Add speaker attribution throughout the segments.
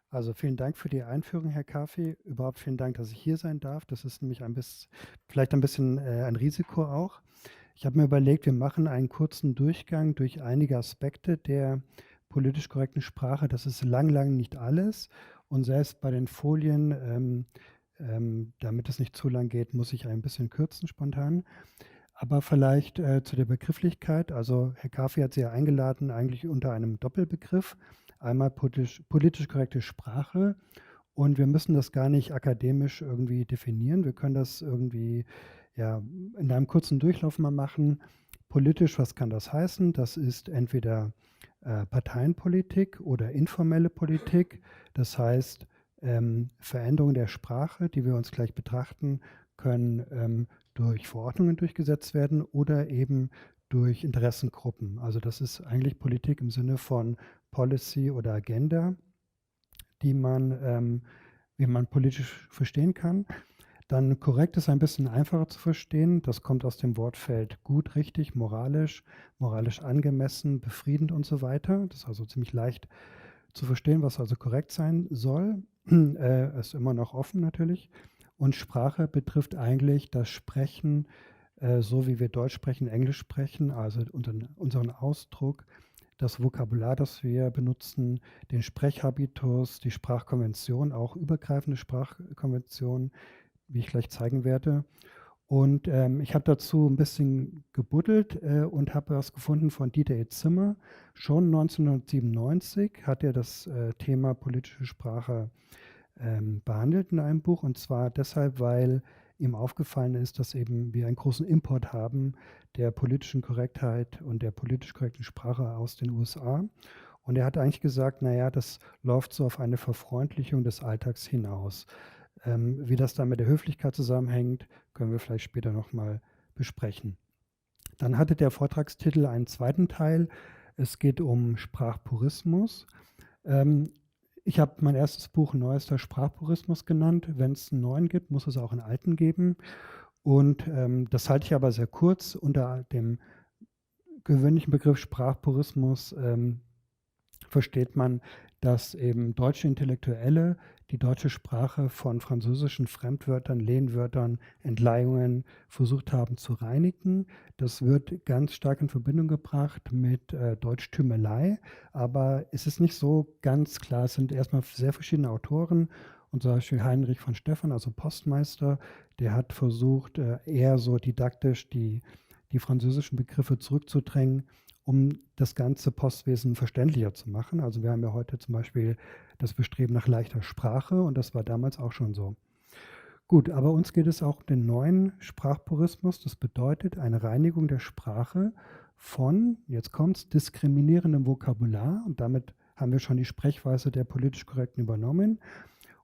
Speaker 1: Also vielen Dank für die Einführung, Herr Kafi. Überhaupt vielen Dank, dass ich hier sein darf. Das ist nämlich vielleicht ein bisschen ein Risiko auch. Ich habe mir überlegt, wir machen einen kurzen Durchgang durch einige Aspekte der politisch korrekten Sprache. Das ist lang nicht alles. Und selbst bei den Folien, damit es nicht zu lang geht, muss ich ein bisschen kürzen spontan. Aber vielleicht zu der Begrifflichkeit. Also Herr Kafi hat Sie ja eingeladen, eigentlich unter einem Doppelbegriff. Einmal politisch korrekte Sprache. Und wir müssen das gar nicht akademisch irgendwie definieren. Wir können das irgendwie ja, in einem kurzen Durchlauf mal machen. Politisch, was kann das heißen? Das ist entweder Parteienpolitik oder informelle Politik. Das heißt, Veränderungen der Sprache, die wir uns gleich betrachten, können durch Verordnungen durchgesetzt werden oder eben durch Interessengruppen. Also das ist eigentlich Politik im Sinne von Policy oder Agenda, wie man politisch verstehen kann. Dann korrekt ist ein bisschen einfacher zu verstehen. Das kommt aus dem Wortfeld gut, richtig, moralisch, moralisch angemessen, befriedend und so weiter. Das ist also ziemlich leicht zu verstehen, was also korrekt sein soll. Ist immer noch offen natürlich. Und Sprache betrifft eigentlich das Sprechen, so wie wir Deutsch sprechen, Englisch sprechen, also unseren Ausdruck, das Vokabular, das wir benutzen, den Sprechhabitus, die Sprachkonvention, auch übergreifende Sprachkonventionen, wie ich gleich zeigen werde. Und ich habe dazu ein bisschen gebuddelt und habe was gefunden von Dieter E. Zimmer. Schon 1997 hat er das Thema politische Sprache behandelt in einem Buch. Und zwar deshalb, weil ihm aufgefallen ist, dass eben wir einen großen Import haben der politischen Korrektheit und der politisch korrekten Sprache aus den USA. Und er hat eigentlich gesagt, naja, das läuft so auf eine Verfreundlichung des Alltags hinaus. Wie das dann mit der Höflichkeit zusammenhängt, können wir vielleicht später nochmal besprechen. Dann hatte der Vortragstitel einen zweiten Teil. Es geht um Sprachpurismus. Ähm, Ich habe mein erstes Buch Neuester Sprachpurismus genannt. Wenn es einen neuen gibt, muss es auch einen alten geben. Und das halte ich aber sehr kurz. Unter dem gewöhnlichen Begriff Sprachpurismus versteht man, dass eben deutsche Intellektuelle die deutsche Sprache von französischen Fremdwörtern, Lehnwörtern, Entleihungen versucht haben zu reinigen. Das wird ganz stark in Verbindung gebracht mit Deutschtümelei, aber es ist nicht so ganz klar. Es sind erstmal sehr verschiedene Autoren und zum Beispiel Heinrich von Stephan, also Postmeister, der hat versucht, eher so didaktisch die französischen Begriffe zurückzudrängen, um das ganze Postwesen verständlicher zu machen. Also wir haben ja heute zum Beispiel das Bestreben nach leichter Sprache und das war damals auch schon so. Gut, aber uns geht es auch um den neuen Sprachpurismus. Das bedeutet eine Reinigung der Sprache von, jetzt kommt's, diskriminierendem Vokabular und damit haben wir schon die Sprechweise der politisch Korrekten übernommen.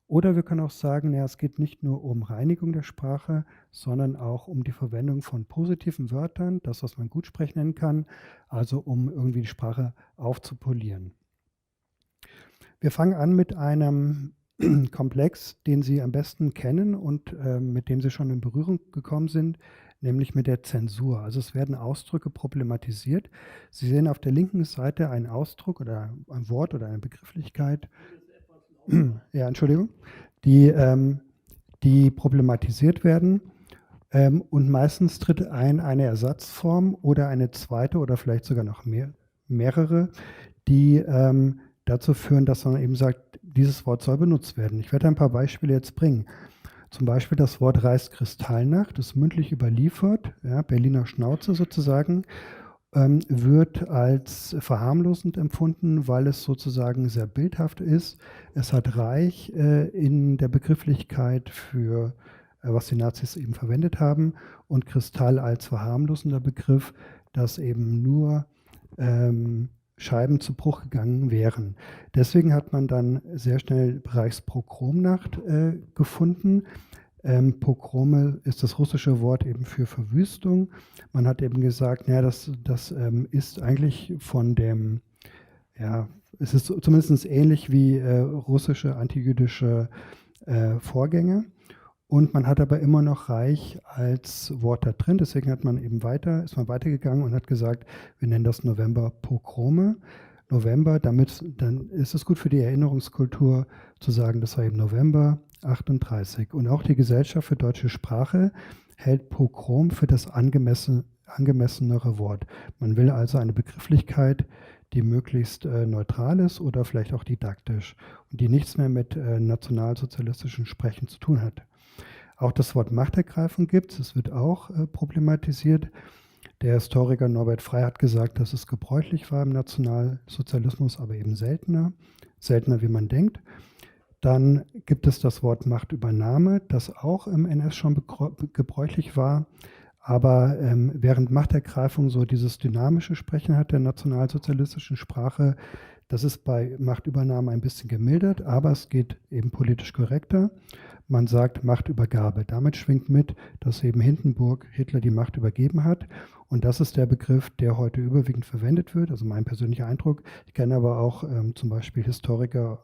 Speaker 1: Oder wir können auch sagen, ja, es geht nicht nur um Reinigung der Sprache, sondern auch um die Verwendung von positiven Wörtern, das, was man Gutsprech nennen kann, also um irgendwie die Sprache aufzupolieren. Wir fangen an mit einem Komplex, den Sie am besten kennen und mit dem Sie schon in Berührung gekommen sind, nämlich mit der Zensur. Also es werden Ausdrücke problematisiert. Sie sehen auf der linken Seite einen Ausdruck oder ein Wort oder eine Begrifflichkeit, ja, Entschuldigung, die, die problematisiert werden. Und meistens tritt eine Ersatzform oder eine zweite oder vielleicht sogar noch mehrere, die dazu führen, dass man eben sagt, dieses Wort soll benutzt werden. Ich werde ein paar Beispiele jetzt bringen. Zum Beispiel das Wort Reichskristallnacht ist mündlich überliefert, ja, Berliner Schnauze sozusagen, wird als verharmlosend empfunden, weil es sozusagen sehr bildhaft ist. Es hat Reich in der Begrifflichkeit für, was die Nazis eben verwendet haben, und Kristall als verharmlosender Begriff, dass eben nur Scheiben zu Bruch gegangen wären. Deswegen hat man dann sehr schnell Reichspogromnacht gefunden. Pogrome ist das russische Wort eben für Verwüstung. Man hat eben gesagt, ja, das ist eigentlich von dem, ja, es ist zumindest ähnlich wie russische antijüdische Vorgänge. Und man hat aber immer noch Reich als Wort da drin. Deswegen ist man weitergegangen und hat gesagt, wir nennen das November Pogrome. November, dann ist es gut für die Erinnerungskultur zu sagen, das war eben November 38. Und auch die Gesellschaft für deutsche Sprache hält Pogrom für das angemessenere Wort. Man will also eine Begrifflichkeit, die möglichst neutral ist oder vielleicht auch didaktisch und die nichts mehr mit nationalsozialistischen Sprechen zu tun hat. Auch das Wort Machtergreifung gibt es, es wird auch problematisiert. Der Historiker Norbert Frey hat gesagt, dass es gebräuchlich war im Nationalsozialismus, aber eben seltener wie man denkt. Dann gibt es das Wort Machtübernahme, das auch im NS schon gebräuchlich war, aber während Machtergreifung so dieses dynamische Sprechen hat der nationalsozialistischen Sprache, das ist bei Machtübernahme ein bisschen gemildert, aber es geht eben politisch korrekter. Man sagt Machtübergabe. Damit schwingt mit, dass eben Hindenburg Hitler die Macht übergeben hat. Und das ist der Begriff, der heute überwiegend verwendet wird. Also mein persönlicher Eindruck. Ich kenne aber auch zum Beispiel Historiker,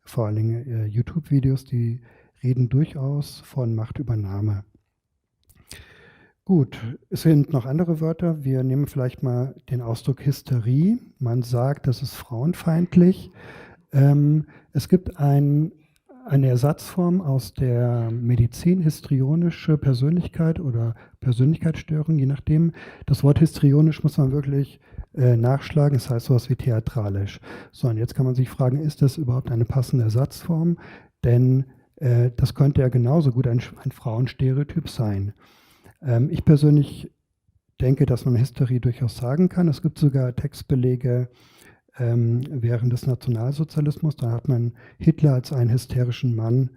Speaker 1: vor allen Dingen YouTube-Videos, die reden durchaus von Machtübernahme. Gut, es sind noch andere Wörter. Wir nehmen vielleicht mal den Ausdruck Hysterie. Man sagt, das ist frauenfeindlich. Es gibt eine Ersatzform aus der Medizin, histrionische Persönlichkeit oder Persönlichkeitsstörung, je nachdem. Das Wort histrionisch muss man wirklich nachschlagen, das heißt sowas wie theatralisch. So, und jetzt kann man sich fragen, ist das überhaupt eine passende Ersatzform? Denn das könnte ja genauso gut ein Frauenstereotyp sein. Ich persönlich denke, dass man Hysterie durchaus sagen kann. Es gibt sogar Textbelege während des Nationalsozialismus. Da hat man Hitler als einen hysterischen Mann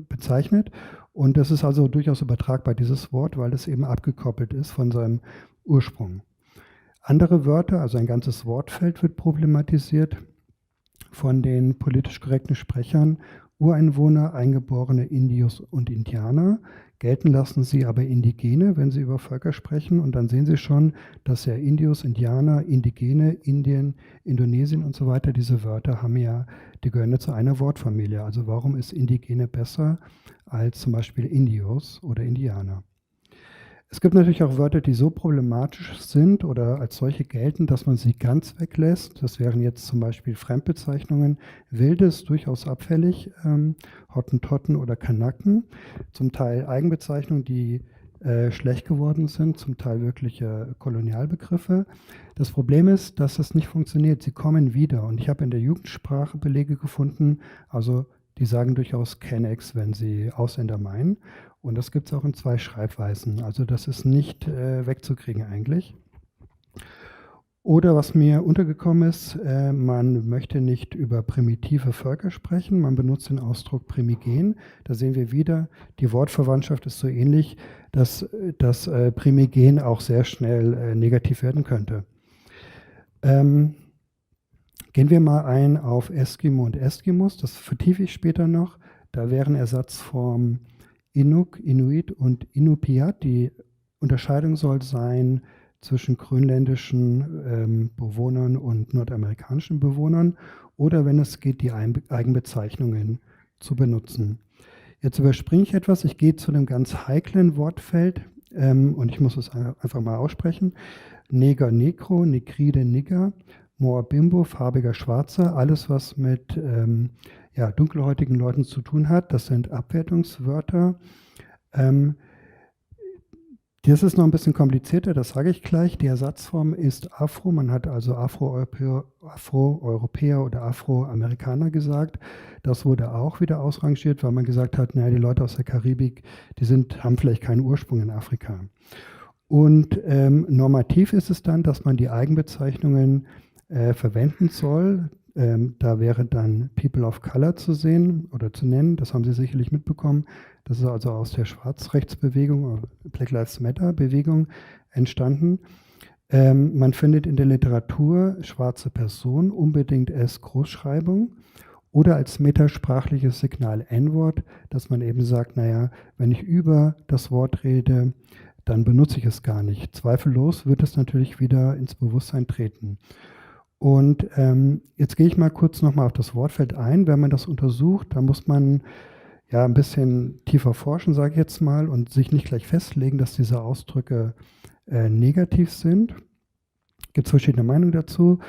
Speaker 1: bezeichnet. Und das ist also durchaus übertragbar, dieses Wort, weil es eben abgekoppelt ist von seinem Ursprung. Andere Wörter, also ein ganzes Wortfeld wird problematisiert von den politisch korrekten Sprechern. Ureinwohner, Eingeborene, Indios und Indianer. Gelten lassen sie aber Indigene, wenn sie über Völker sprechen. Und dann sehen Sie schon, dass ja Indios, Indianer, Indigene, Indien, Indonesien und so weiter, diese Wörter haben ja, die gehören ja zu einer Wortfamilie. Also warum ist Indigene besser als zum Beispiel Indios oder Indianer? Es gibt natürlich auch Wörter, die so problematisch sind oder als solche gelten, dass man sie ganz weglässt. Das wären jetzt zum Beispiel Fremdbezeichnungen. Wildes, durchaus abfällig, Hottentotten oder Kanaken. Zum Teil Eigenbezeichnungen, die schlecht geworden sind, zum Teil wirkliche Kolonialbegriffe. Das Problem ist, dass es nicht funktioniert. Sie kommen wieder. Und ich habe in der Jugendsprache Belege gefunden, also die sagen durchaus Kennex, wenn sie Ausländer meinen. Und das gibt es auch in 2 Schreibweisen. Also das ist nicht wegzukriegen eigentlich. Oder was mir untergekommen ist, man möchte nicht über primitive Völker sprechen, man benutzt den Ausdruck primigen. Da sehen wir wieder, die Wortverwandtschaft ist so ähnlich, dass das primigen auch sehr schnell negativ werden könnte. Gehen wir mal ein auf Eskimo und Eskimos, das vertiefe ich später noch. Da wären Ersatzformen Inuk, Inuit und Inupiat. Die Unterscheidung soll sein zwischen grönländischen Bewohnern und nordamerikanischen Bewohnern oder wenn es geht, die Eigenbezeichnungen zu benutzen. Jetzt überspringe ich etwas, ich gehe zu einem ganz heiklen Wortfeld und ich muss es einfach mal aussprechen. Neger, Negro, Negride, Nigger, Moor, Bimbo, farbiger Schwarzer, alles was mit dunkelhäutigen Leuten zu tun hat, das sind Abwertungswörter. Das ist noch ein bisschen komplizierter, das sage ich gleich. Die Ersatzform ist Afro, man hat also Afroeuropäer oder Afroamerikaner gesagt. Das wurde auch wieder ausrangiert, weil man gesagt hat, naja, die Leute aus der Karibik, die haben vielleicht keinen Ursprung in Afrika. Und normativ ist es dann, dass man die Eigenbezeichnungen verwenden soll. Da wäre dann People of Color zu sehen oder zu nennen. Das haben Sie sicherlich mitbekommen. Das ist also aus der Schwarzrechtsbewegung, Black Lives Matter Bewegung entstanden. Man findet in der Literatur schwarze Person unbedingt S Großschreibung oder als metasprachliches Signal N-Wort, dass man eben sagt, naja, wenn ich über das Wort rede, dann benutze ich es gar nicht. Zweifellos wird es natürlich wieder ins Bewusstsein treten. Und jetzt gehe ich mal kurz nochmal auf das Wortfeld ein. Wenn man das untersucht, dann muss man ja ein bisschen tiefer forschen, sage ich jetzt mal, und sich nicht gleich festlegen, dass diese Ausdrücke negativ sind. Gibt es verschiedene Meinungen dazu,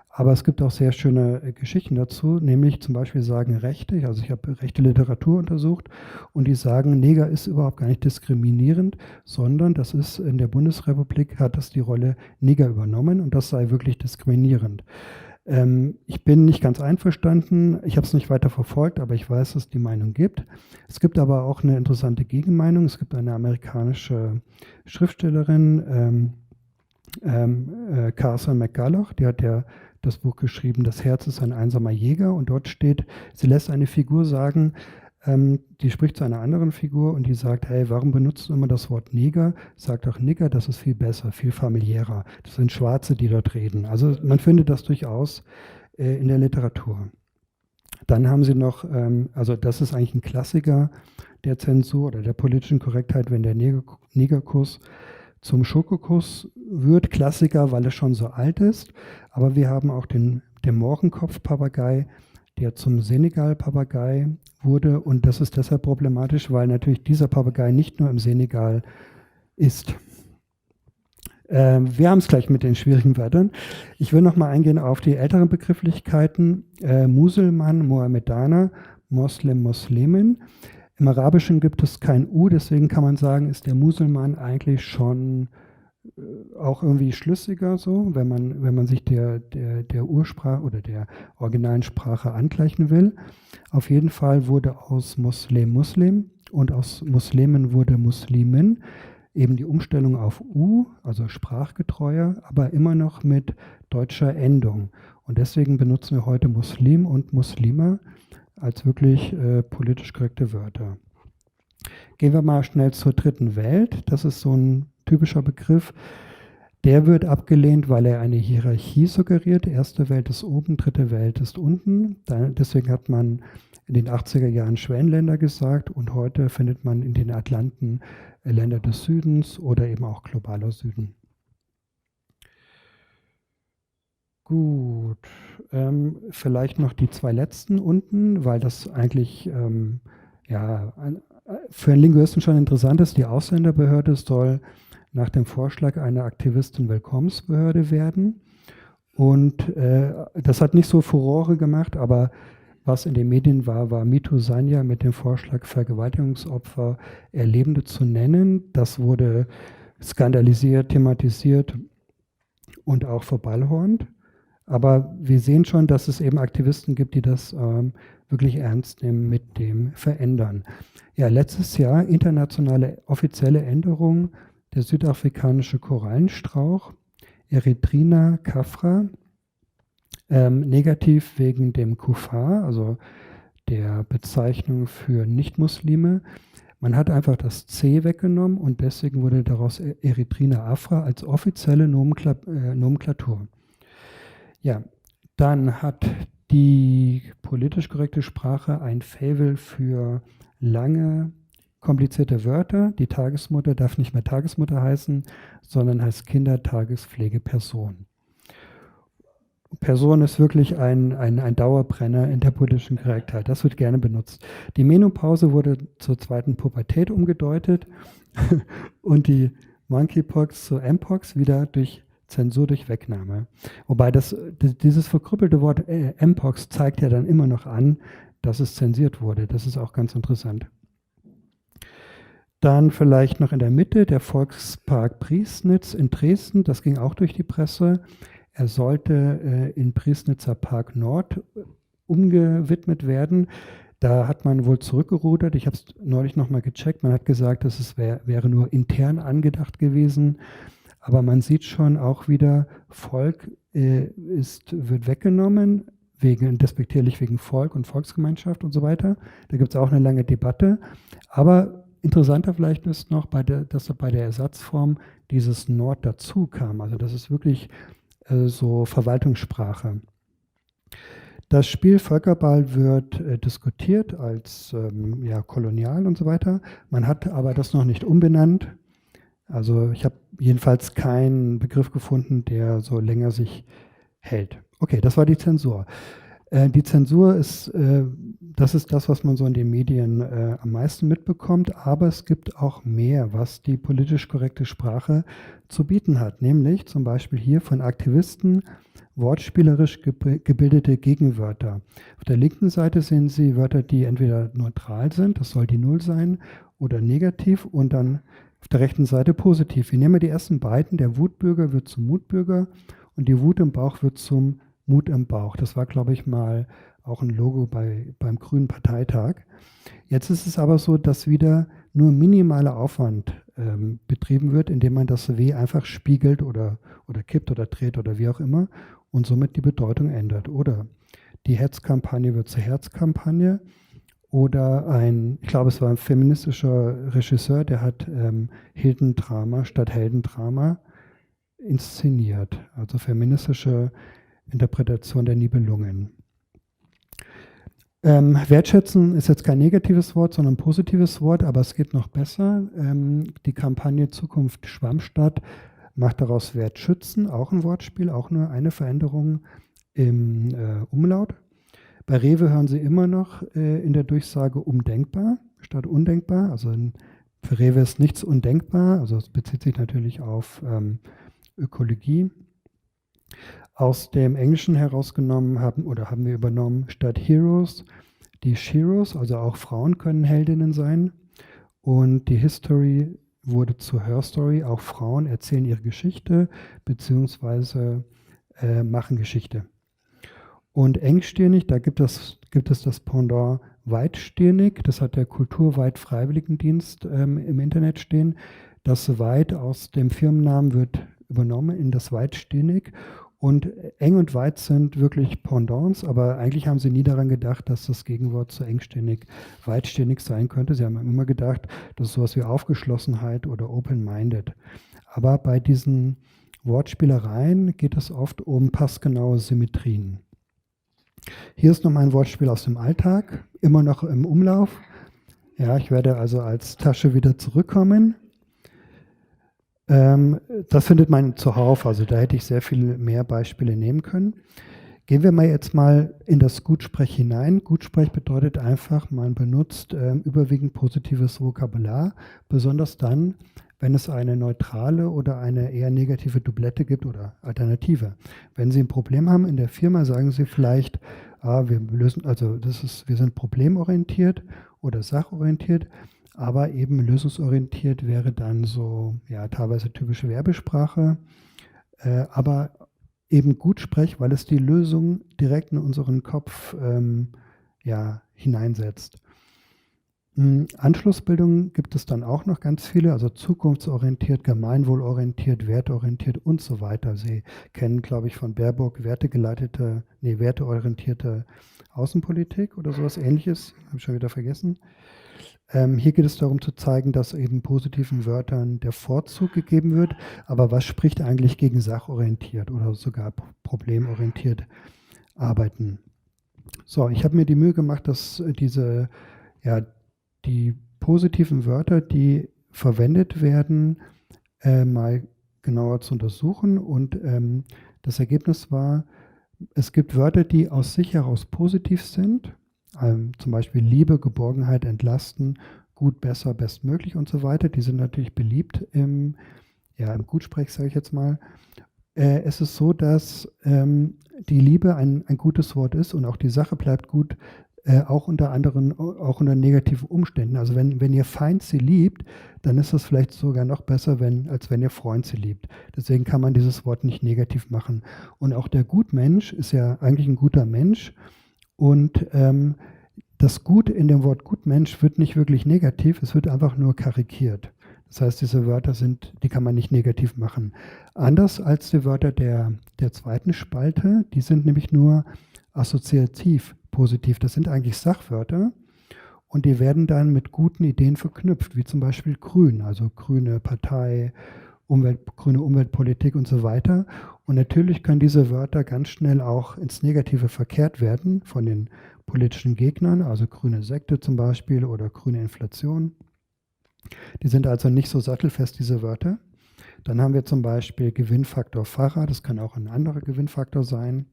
Speaker 1: aber es gibt auch sehr schöne Geschichten dazu, nämlich zum Beispiel sagen Rechte, also ich habe rechte Literatur untersucht und die sagen, Neger ist überhaupt gar nicht diskriminierend, sondern das ist in der Bundesrepublik, hat das die Rolle Neger übernommen und das sei wirklich diskriminierend. Ich bin nicht ganz einverstanden, ich habe es nicht weiter verfolgt, aber ich weiß, dass es die Meinung gibt. Es gibt aber auch eine interessante Gegenmeinung. Es gibt eine amerikanische Schriftstellerin, Carson McCulloch, die hat ja das Buch geschrieben, Das Herz ist ein einsamer Jäger, und dort steht, sie lässt eine Figur sagen, die spricht zu einer anderen Figur und die sagt, hey, warum benutzt du immer das Wort Neger? Sag doch Nigger, das ist viel besser, viel familiärer. Das sind Schwarze, die dort reden. Also man findet das durchaus in der Literatur. Dann haben sie noch, also das ist eigentlich ein Klassiker der Zensur oder der politischen Korrektheit, wenn der Negerkuss zum Schokokuss wird. Klassiker, weil es schon so alt ist. Aber wir haben auch den Mohrenkopf-Papagei, der zum Senegal-Papagei wurde. Und das ist deshalb problematisch, weil natürlich dieser Papagei nicht nur im Senegal ist. Wir haben es gleich mit den schwierigen Wörtern. Ich will noch mal eingehen auf die älteren Begrifflichkeiten. Muselmann, Mohammedaner, Moslem, Muslimin. Im Arabischen gibt es kein U, deswegen kann man sagen, ist der Muselmann eigentlich schon auch irgendwie schlüssiger so, wenn man sich der Ursprache oder der originalen Sprache angleichen will. Auf jeden Fall wurde aus Muslim Muslim und aus Muslimen wurde Muslimin. Eben die Umstellung auf U, also sprachgetreuer, aber immer noch mit deutscher Endung. Und deswegen benutzen wir heute Muslim und Muslima als wirklich politisch korrekte Wörter. Gehen wir mal schnell zur dritten Welt. Das ist so ein typischer Begriff. Der wird abgelehnt, weil er eine Hierarchie suggeriert. Erste Welt ist oben, dritte Welt ist unten. Deswegen hat man in den 80er Jahren Schwellenländer gesagt und heute findet man in den Atlanten Länder des Südens oder eben auch globaler Süden. Gut, vielleicht noch die zwei letzten unten, weil das eigentlich für einen Linguisten schon interessant ist. Die Ausländerbehörde soll nach dem Vorschlag einer Aktivisten-Willkommensbehörde werden. Und das hat nicht so Furore gemacht, aber was in den Medien war Mitu Sanya mit dem Vorschlag, Vergewaltigungsopfer Erlebende zu nennen. Das wurde skandalisiert, thematisiert und auch verballhornt. Aber wir sehen schon, dass es eben Aktivisten gibt, die das wirklich ernst nehmen mit dem Verändern. Ja, letztes Jahr internationale offizielle Änderung, der südafrikanische Korallenstrauch, Erythrina caffra, negativ wegen dem Kufar, also der Bezeichnung für Nichtmuslime. Man hat einfach das C weggenommen und deswegen wurde daraus Erythrina afra als offizielle Nomenklatur. Ja, dann hat die politisch korrekte Sprache ein Faible für lange, komplizierte Wörter. Die Tagesmutter darf nicht mehr Tagesmutter heißen, sondern heißt Kindertagespflegeperson. Person ist wirklich ein Dauerbrenner in der politischen Korrektheit. Das wird gerne benutzt. Die Menopause wurde zur zweiten Pubertät umgedeutet und die Monkeypox zur Mpox wieder durch Zensur durch Wegnahme. Wobei dieses verkrüppelte Wort Mpox zeigt ja dann immer noch an, dass es zensiert wurde. Das ist auch ganz interessant. Dann vielleicht noch in der Mitte der Volkspark Priesnitz in Dresden. Das ging auch durch die Presse. Er sollte in Priesnitzer Park Nord umgewidmet werden. Da hat man wohl zurückgerudert. Ich habe es neulich nochmal gecheckt. Man hat gesagt, dass es wäre nur intern angedacht gewesen. Aber man sieht schon auch wieder, Volk wird weggenommen, despektierlich wegen Volk und Volksgemeinschaft und so weiter. Da gibt es auch eine lange Debatte. Aber interessanter vielleicht ist noch, dass bei der Ersatzform dieses Nord dazu kam. Also das ist wirklich so Verwaltungssprache. Das Spiel Völkerball wird diskutiert als kolonial und so weiter. Man hat aber das noch nicht umbenannt. Also ich habe jedenfalls keinen Begriff gefunden, der so länger sich hält. Okay, das war die Zensur. Die Zensur das ist das, was man so in den Medien am meisten mitbekommt, aber es gibt auch mehr, was die politisch korrekte Sprache zu bieten hat, nämlich zum Beispiel hier von Aktivisten wortspielerisch gebildete Gegenwörter. Auf der linken Seite sehen Sie Wörter, die entweder neutral sind, das soll die Null sein, oder negativ und dann auf der rechten Seite positiv. Wir nehmen die ersten beiden, der Wutbürger wird zum Mutbürger und die Wut im Bauch wird zum Mut im Bauch. Das war, glaube ich, mal auch ein Logo beim Grünen Parteitag. Jetzt ist es aber so, dass wieder nur minimaler Aufwand betrieben wird, indem man das W einfach spiegelt oder kippt oder dreht oder wie auch immer und somit die Bedeutung ändert. Oder die Hetzkampagne wird zur Herzkampagne. Oder ich glaube, es war ein feministischer Regisseur, der hat Heldendrama statt Heldendrama inszeniert. Also feministische Interpretation der Nibelungen. Wertschätzen ist jetzt kein negatives Wort, sondern ein positives Wort, aber es geht noch besser. Die Kampagne Zukunft Schwammstadt macht daraus Wertschützen, auch ein Wortspiel, auch nur eine Veränderung im Umlaut. Bei Rewe hören Sie immer noch in der Durchsage umdenkbar statt undenkbar. Also für Rewe ist nichts undenkbar, also es bezieht sich natürlich auf Ökologie. Aus dem Englischen herausgenommen haben wir übernommen statt Heroes die Sheroes, also auch Frauen können Heldinnen sein. Und die History wurde zu Her Story, auch Frauen erzählen ihre Geschichte bzw. machen Geschichte. Und engstirnig, da gibt es das Pendant weitstirnig, das hat der Kulturweit-Freiwilligendienst im Internet stehen. Das Weit aus dem Firmennamen wird übernommen in das weitstirnig. Und eng und weit sind wirklich Pendants, aber eigentlich haben sie nie daran gedacht, dass das Gegenwort zu engstirnig, weitstirnig sein könnte. Sie haben immer gedacht, das ist sowas wie Aufgeschlossenheit oder open-minded. Aber bei diesen Wortspielereien geht es oft um passgenaue Symmetrien. Hier ist nochmal ein Wortspiel aus dem Alltag, immer noch im Umlauf. Ja, ich werde also als Tasche wieder zurückkommen. Das findet man zuhauf, also da hätte ich sehr viel mehr Beispiele nehmen können. Gehen wir jetzt mal in das Gutsprech hinein. Gutsprech bedeutet einfach, man benutzt überwiegend positives Vokabular, besonders dann, wenn es eine neutrale oder eine eher negative Doublette gibt oder Alternative. Wenn Sie ein Problem haben in der Firma, sagen Sie vielleicht, wir sind problemorientiert oder sachorientiert, aber eben lösungsorientiert wäre dann so, ja, teilweise typische Werbesprache, aber eben Gutsprech, weil es die Lösung direkt in unseren Kopf hineinsetzt. Anschlussbildungen gibt es dann auch noch ganz viele, also zukunftsorientiert, gemeinwohlorientiert, werteorientiert und so weiter. Sie kennen, glaube ich, von Baerbock werteorientierte Außenpolitik oder sowas Ähnliches, habe ich schon wieder vergessen. Hier geht es darum zu zeigen, dass eben positiven Wörtern der Vorzug gegeben wird, aber was spricht eigentlich gegen sachorientiert oder sogar problemorientiert arbeiten? So, ich habe mir die Mühe gemacht, dass die positiven Wörter, die verwendet werden, mal genauer zu untersuchen und das Ergebnis war, es gibt Wörter, die aus sich heraus positiv sind, zum Beispiel Liebe, Geborgenheit, Entlasten, gut, besser, bestmöglich und so weiter. Die sind natürlich beliebt im Gutsprech, sage ich jetzt mal. Es ist so, dass die Liebe ein gutes Wort ist und auch die Sache bleibt gut, auch unter negativen Umständen. Also wenn Ihr Feind Sie liebt, dann ist das vielleicht sogar noch besser, als wenn Ihr Freund Sie liebt. Deswegen kann man dieses Wort nicht negativ machen. Und auch der Gutmensch ist ja eigentlich ein guter Mensch. Und das Gut in dem Wort Gutmensch wird nicht wirklich negativ, es wird einfach nur karikiert. Das heißt, diese Wörter die kann man nicht negativ machen. Anders als die Wörter der zweiten Spalte, die sind nämlich nur assoziativ positiv. Das sind eigentlich Sachwörter und die werden dann mit guten Ideen verknüpft, wie zum Beispiel Grün, also grüne Partei, grüne Umweltpolitik und so weiter. Und natürlich können diese Wörter ganz schnell auch ins Negative verkehrt werden von den politischen Gegnern, also grüne Sekte zum Beispiel oder grüne Inflation. Die sind also nicht so sattelfest, diese Wörter. Dann haben wir zum Beispiel Gewinnfaktor Pfarrer, das kann auch ein anderer Gewinnfaktor sein.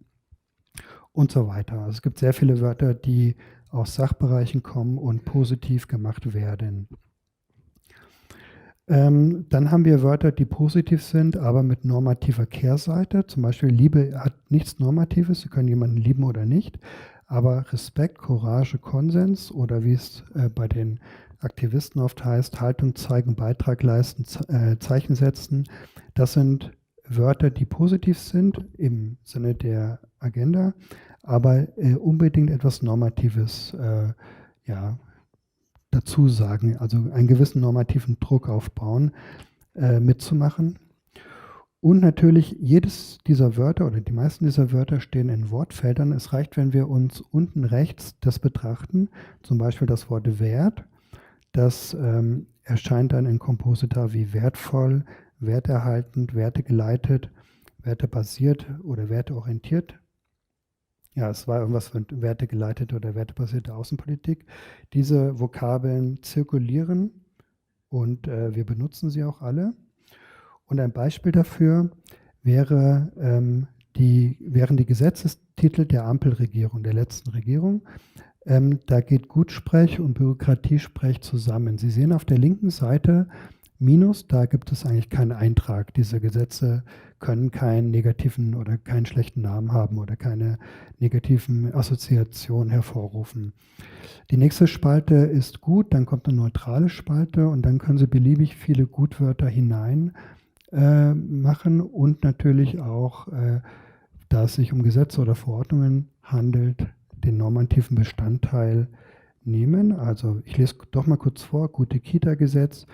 Speaker 1: und so weiter. Also es gibt sehr viele Wörter, die aus Sachbereichen kommen und positiv gemacht werden. Dann haben wir Wörter, die positiv sind, aber mit normativer Kehrseite. Zum Beispiel Liebe hat nichts Normatives, Sie können jemanden lieben oder nicht. Aber Respekt, Courage, Konsens oder wie es bei den Aktivisten oft heißt, Haltung zeigen, Beitrag leisten, Zeichen setzen, das sind Wörter, die positiv sind im Sinne der Agenda, aber unbedingt etwas Normatives ja, dazu sagen, also einen gewissen normativen Druck aufbauen, mitzumachen. Und natürlich jedes dieser Wörter oder die meisten dieser Wörter stehen in Wortfeldern. Es reicht, wenn wir uns unten rechts das betrachten, zum Beispiel das Wort Wert. Das erscheint dann in Komposita wie wertvoll, werterhaltend, wertegeleitet, wertebasiert oder werteorientiert. Ja, es war irgendwas mit wertegeleitete oder wertebasierte Außenpolitik. Diese Vokabeln zirkulieren und wir benutzen sie auch alle. Und ein Beispiel dafür wären die Gesetzestitel der Ampelregierung, der letzten Regierung. Da geht Gutsprech und Bürokratiesprech zusammen. Sie sehen auf der linken Seite Minus, da gibt es eigentlich keinen Eintrag. Diese Gesetze können keinen negativen oder keinen schlechten Namen haben oder keine negativen Assoziationen hervorrufen. Die nächste Spalte ist gut, dann kommt eine neutrale Spalte und dann können Sie beliebig viele Gutwörter hinein machen und natürlich auch, da es sich um Gesetze oder Verordnungen handelt, den normativen Bestandteil nehmen. Also ich lese doch mal kurz vor, Gute Kita-Gesetz,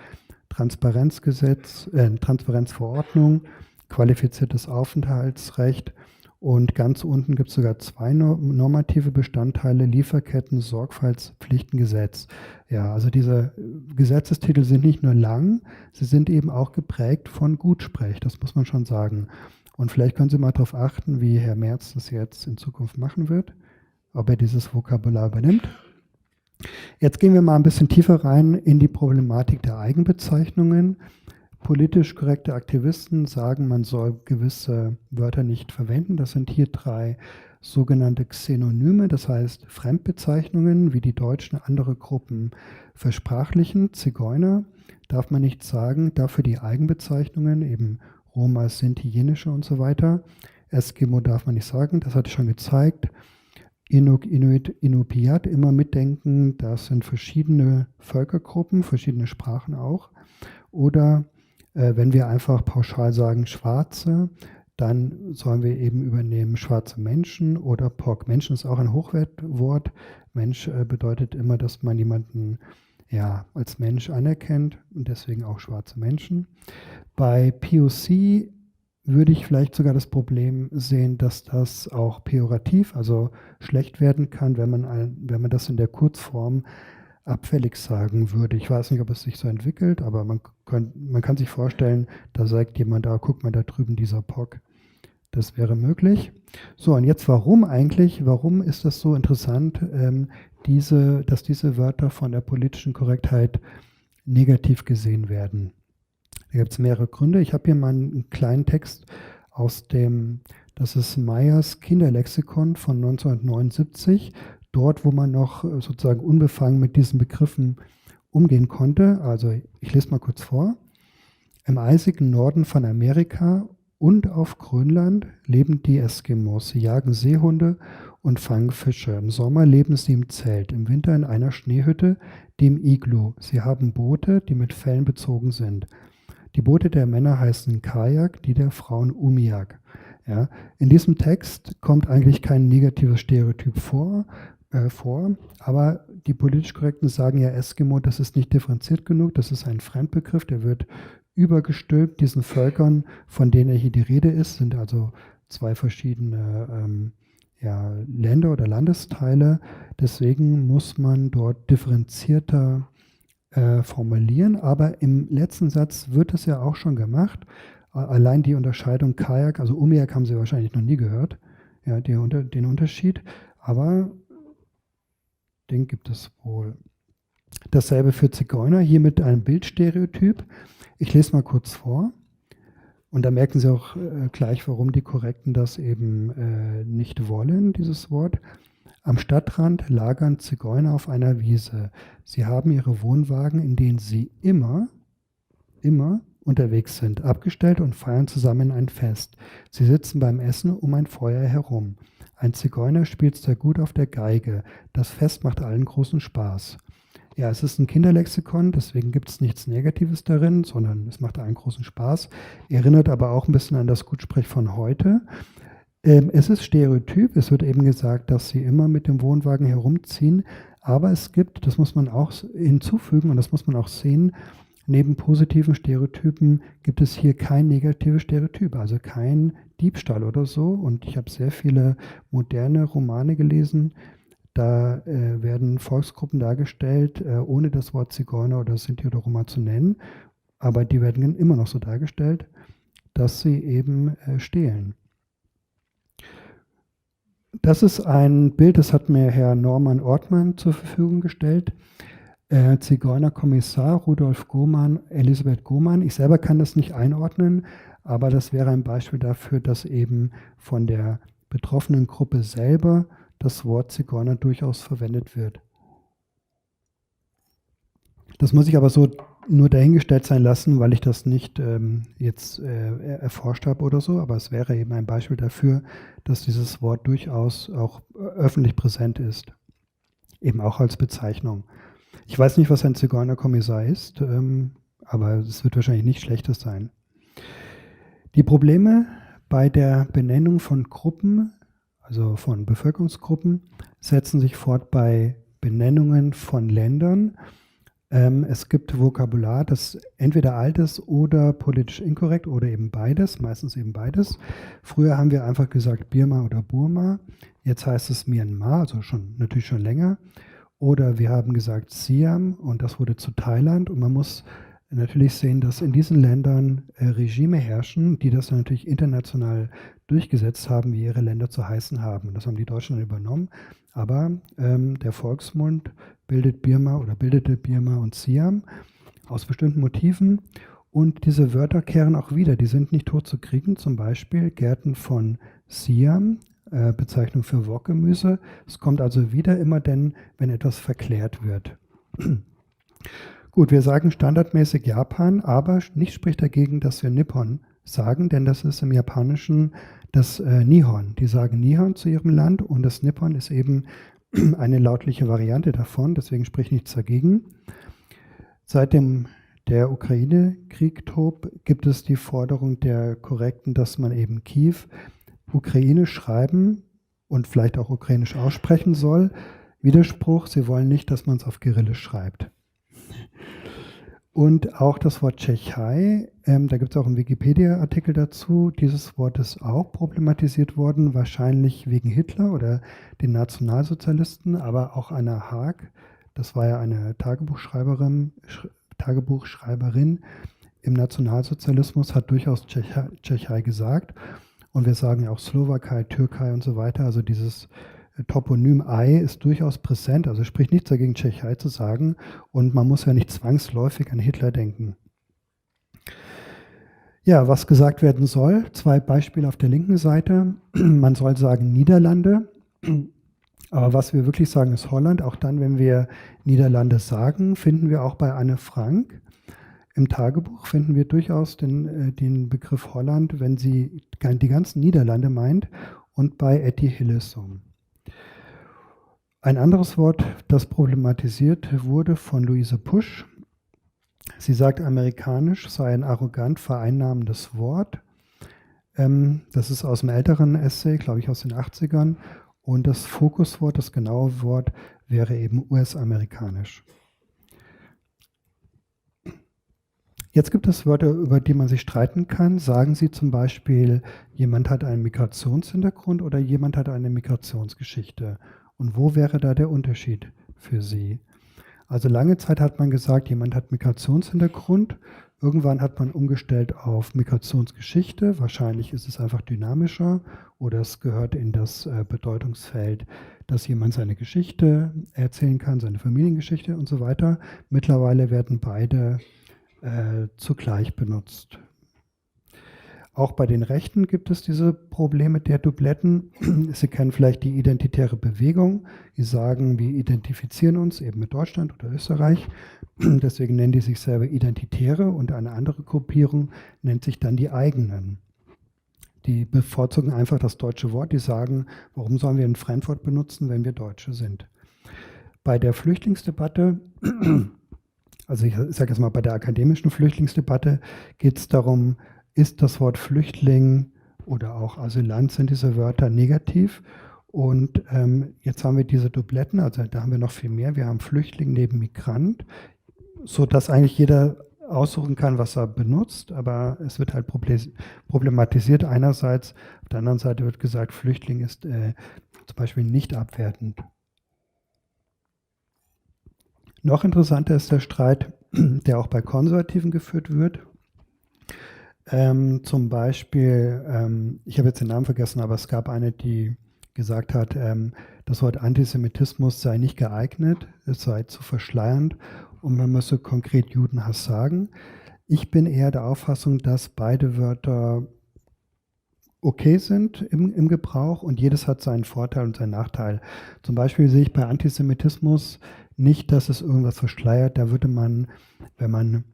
Speaker 1: Transparenzgesetz, Transparenzverordnung, qualifiziertes Aufenthaltsrecht und ganz unten gibt es sogar zwei normative Bestandteile, Lieferketten, Sorgfaltspflichtengesetz. Ja, also diese Gesetzestitel sind nicht nur lang, sie sind eben auch geprägt von Gutsprech, das muss man schon sagen. Und vielleicht können Sie mal darauf achten, wie Herr Merz das jetzt in Zukunft machen wird, ob er dieses Vokabular übernimmt. Jetzt gehen wir mal ein bisschen tiefer rein in die Problematik der Eigenbezeichnungen. Politisch korrekte Aktivisten sagen, man soll gewisse Wörter nicht verwenden. Das sind hier drei sogenannte Xenonyme, das heißt Fremdbezeichnungen, wie die Deutschen andere Gruppen versprachlichen. Zigeuner darf man nicht sagen, dafür die Eigenbezeichnungen, eben Roma, Sinti, Jenische und so weiter. Eskimo darf man nicht sagen, das hatte ich schon gezeigt. Inuk, Inuit, Inupiat, immer mitdenken, das sind verschiedene Völkergruppen, verschiedene Sprachen auch. Oder wenn wir einfach pauschal sagen Schwarze, dann sollen wir eben übernehmen schwarze Menschen oder POC. Menschen ist auch ein Hochwertwort. Mensch bedeutet immer, dass man jemanden ja, als Mensch anerkennt und deswegen auch schwarze Menschen. Bei POC würde ich vielleicht sogar das Problem sehen, dass das auch pejorativ, also schlecht werden kann, wenn man das in der Kurzform abfällig sagen würde. Ich weiß nicht, ob es sich so entwickelt, aber man kann sich vorstellen, da sagt jemand, da guck mal da drüben dieser POC. Das wäre möglich. So, und jetzt warum eigentlich? Warum ist das so interessant, dass diese Wörter von der politischen Korrektheit negativ gesehen werden? Da gibt es mehrere Gründe. Ich habe hier mal einen kleinen Text das ist Meyers Kinderlexikon von 1979, dort, wo man noch sozusagen unbefangen mit diesen Begriffen umgehen konnte. Also ich lese mal kurz vor. Im eisigen Norden von Amerika und auf Grönland leben die Eskimos. Sie jagen Seehunde und fangen Fische. Im Sommer leben sie im Zelt, im Winter in einer Schneehütte, dem Iglu. Sie haben Boote, die mit Fellen bezogen sind. Die Boote der Männer heißen Kajak, die der Frauen Umiak. Ja, in diesem Text kommt eigentlich kein negatives Stereotyp vor, aber die politisch Korrekten sagen ja Eskimo, das ist nicht differenziert genug, das ist ein Fremdbegriff, der wird übergestülpt diesen Völkern, von denen hier die Rede ist, sind also zwei verschiedene Länder oder Landesteile. Deswegen muss man dort differenzierter formulieren, aber im letzten Satz wird es ja auch schon gemacht. Allein die Unterscheidung Kajak, also Umiak haben Sie wahrscheinlich noch nie gehört, ja, den Unterschied, aber den gibt es wohl. Dasselbe für Zigeuner, hier mit einem Bildstereotyp. Ich lese mal kurz vor. Und da merken Sie auch gleich, warum die Korrekten das eben nicht wollen, dieses Wort. Am Stadtrand lagern Zigeuner auf einer Wiese. Sie haben ihre Wohnwagen, in denen sie immer unterwegs sind, abgestellt und feiern zusammen ein Fest. Sie sitzen beim Essen um ein Feuer herum. Ein Zigeuner spielt sehr gut auf der Geige. Das Fest macht allen großen Spaß. Ja, es ist ein Kinderlexikon, deswegen gibt es nichts Negatives darin, sondern es macht allen großen Spaß. Erinnert aber auch ein bisschen an das Gutsprech von heute. Es ist stereotyp. Es wird eben gesagt, dass sie immer mit dem Wohnwagen herumziehen. Aber es gibt, das muss man auch hinzufügen und das muss man auch sehen, neben positiven Stereotypen gibt es hier kein negatives Stereotyp, also kein Diebstahl oder so. Und ich habe sehr viele moderne Romane gelesen. Da werden Volksgruppen dargestellt, ohne das Wort Zigeuner oder Sinti oder Roma zu nennen. Aber die werden immer noch so dargestellt, dass sie eben stehlen. Das ist ein Bild, das hat mir Herr Norman Ortmann zur Verfügung gestellt. Zigeunerkommissar Rudolf Gohmann, Elisabeth Gohmann. Ich selber kann das nicht einordnen, aber das wäre ein Beispiel dafür, dass eben von der betroffenen Gruppe selber das Wort Zigeuner durchaus verwendet wird. Das muss ich aber so nur dahingestellt sein lassen, weil ich das nicht jetzt erforscht habe oder so, aber es wäre eben ein Beispiel dafür, dass dieses Wort durchaus auch öffentlich präsent ist, eben auch als Bezeichnung. Ich weiß nicht, was ein Zigeunerkommissar ist, aber es wird wahrscheinlich nicht Schlechtes sein. Die Probleme bei der Benennung von Gruppen, also von Bevölkerungsgruppen, setzen sich fort bei Benennungen von Ländern. Es gibt Vokabular, das entweder alt ist oder politisch inkorrekt oder eben beides, meistens eben beides. Früher haben wir einfach gesagt Birma oder Burma, jetzt heißt es Myanmar, also natürlich schon länger. Oder wir haben gesagt Siam und das wurde zu Thailand. Und man muss natürlich sehen, dass in diesen Ländern Regime herrschen, die das natürlich international durchgesetzt haben, wie ihre Länder zu heißen haben. Und das haben die Deutschen dann übernommen. Aber der Volksmund bildete Birma und Siam aus bestimmten Motiven. Und diese Wörter kehren auch wieder. Die sind nicht tot zu kriegen. Zum Beispiel Gärten von Siam, Bezeichnung für Wokgemüse. Es kommt also wieder immer denn, wenn etwas verklärt wird. Gut, wir sagen standardmäßig Japan, aber nichts spricht dagegen, dass wir Nippon sagen, denn das ist im Japanischen das Nihon. Die sagen Nihon zu ihrem Land und das Nippon ist eben eine lautliche Variante davon, deswegen spricht nichts dagegen. Seit der Ukraine-Krieg tobt, gibt es die Forderung der Korrekten, dass man eben Kiew ukrainisch schreiben und vielleicht auch ukrainisch aussprechen soll. Widerspruch, sie wollen nicht, dass man es auf Kyrillisch schreibt. Und auch das Wort Tschechei, da gibt es auch einen Wikipedia-Artikel dazu. Dieses Wort ist auch problematisiert worden, wahrscheinlich wegen Hitler oder den Nationalsozialisten, aber auch Anna Haag, das war ja eine Tagebuchschreiberin im Nationalsozialismus, hat durchaus Tschechei gesagt. Und wir sagen ja auch Slowakei, Türkei und so weiter. Also dieses Toponym Ei ist durchaus präsent. Also spricht nichts dagegen, Tschechei zu sagen. Und man muss ja nicht zwangsläufig an Hitler denken. Ja, was gesagt werden soll. 2 Beispiele auf der linken Seite. Man soll sagen Niederlande. Aber was wir wirklich sagen, ist Holland. Auch dann, wenn wir Niederlande sagen, finden wir auch bei Anne Frank. Im Tagebuch finden wir durchaus den Begriff Holland, wenn sie die ganzen Niederlande meint, und bei Etty Hillesum. Ein anderes Wort, das problematisiert wurde von Luise Pusch. Sie sagt, amerikanisch sei ein arrogant vereinnahmendes Wort. Das ist aus dem älteren Essay, glaube ich aus den 80ern. Und das Fokuswort, das genaue Wort, wäre eben US-amerikanisch. Jetzt gibt es Wörter, über die man sich streiten kann. Sagen Sie zum Beispiel, jemand hat einen Migrationshintergrund oder jemand hat eine Migrationsgeschichte. Und wo wäre da der Unterschied für Sie? Also lange Zeit hat man gesagt, jemand hat Migrationshintergrund. Irgendwann hat man umgestellt auf Migrationsgeschichte. Wahrscheinlich ist es einfach dynamischer oder es gehört in das Bedeutungsfeld, dass jemand seine Geschichte erzählen kann, seine Familiengeschichte und so weiter. Mittlerweile werden beide zugleich benutzt. Auch bei den Rechten gibt es diese Probleme der Dubletten. Sie kennen vielleicht die identitäre Bewegung. Die sagen, wir identifizieren uns eben mit Deutschland oder Österreich. Deswegen nennen die sich selber Identitäre und eine andere Gruppierung nennt sich dann die Eigenen. Die bevorzugen einfach das deutsche Wort. Die sagen, warum sollen wir ein Fremdwort benutzen, wenn wir Deutsche sind? Bei der Flüchtlingsdebatte, also ich sage jetzt mal bei der akademischen Flüchtlingsdebatte, geht es darum, ist das Wort Flüchtling oder auch Asylant, sind diese Wörter negativ? Und jetzt haben wir diese Dubletten, also da haben wir noch viel mehr. Wir haben Flüchtling neben Migrant, sodass eigentlich jeder aussuchen kann, was er benutzt, aber es wird halt problematisiert einerseits, auf der anderen Seite wird gesagt, Flüchtling ist zum Beispiel nicht abwertend. Noch interessanter ist der Streit, der auch bei Konservativen geführt wird. Zum Beispiel, ich habe jetzt den Namen vergessen, aber es gab eine, die gesagt hat, das Wort Antisemitismus sei nicht geeignet, es sei zu verschleiernd und man müsse konkret Judenhass sagen. Ich bin eher der Auffassung, dass beide Wörter okay sind im Gebrauch und jedes hat seinen Vorteil und seinen Nachteil. Zum Beispiel sehe ich bei Antisemitismus nicht, dass es irgendwas verschleiert. Da würde man, wenn man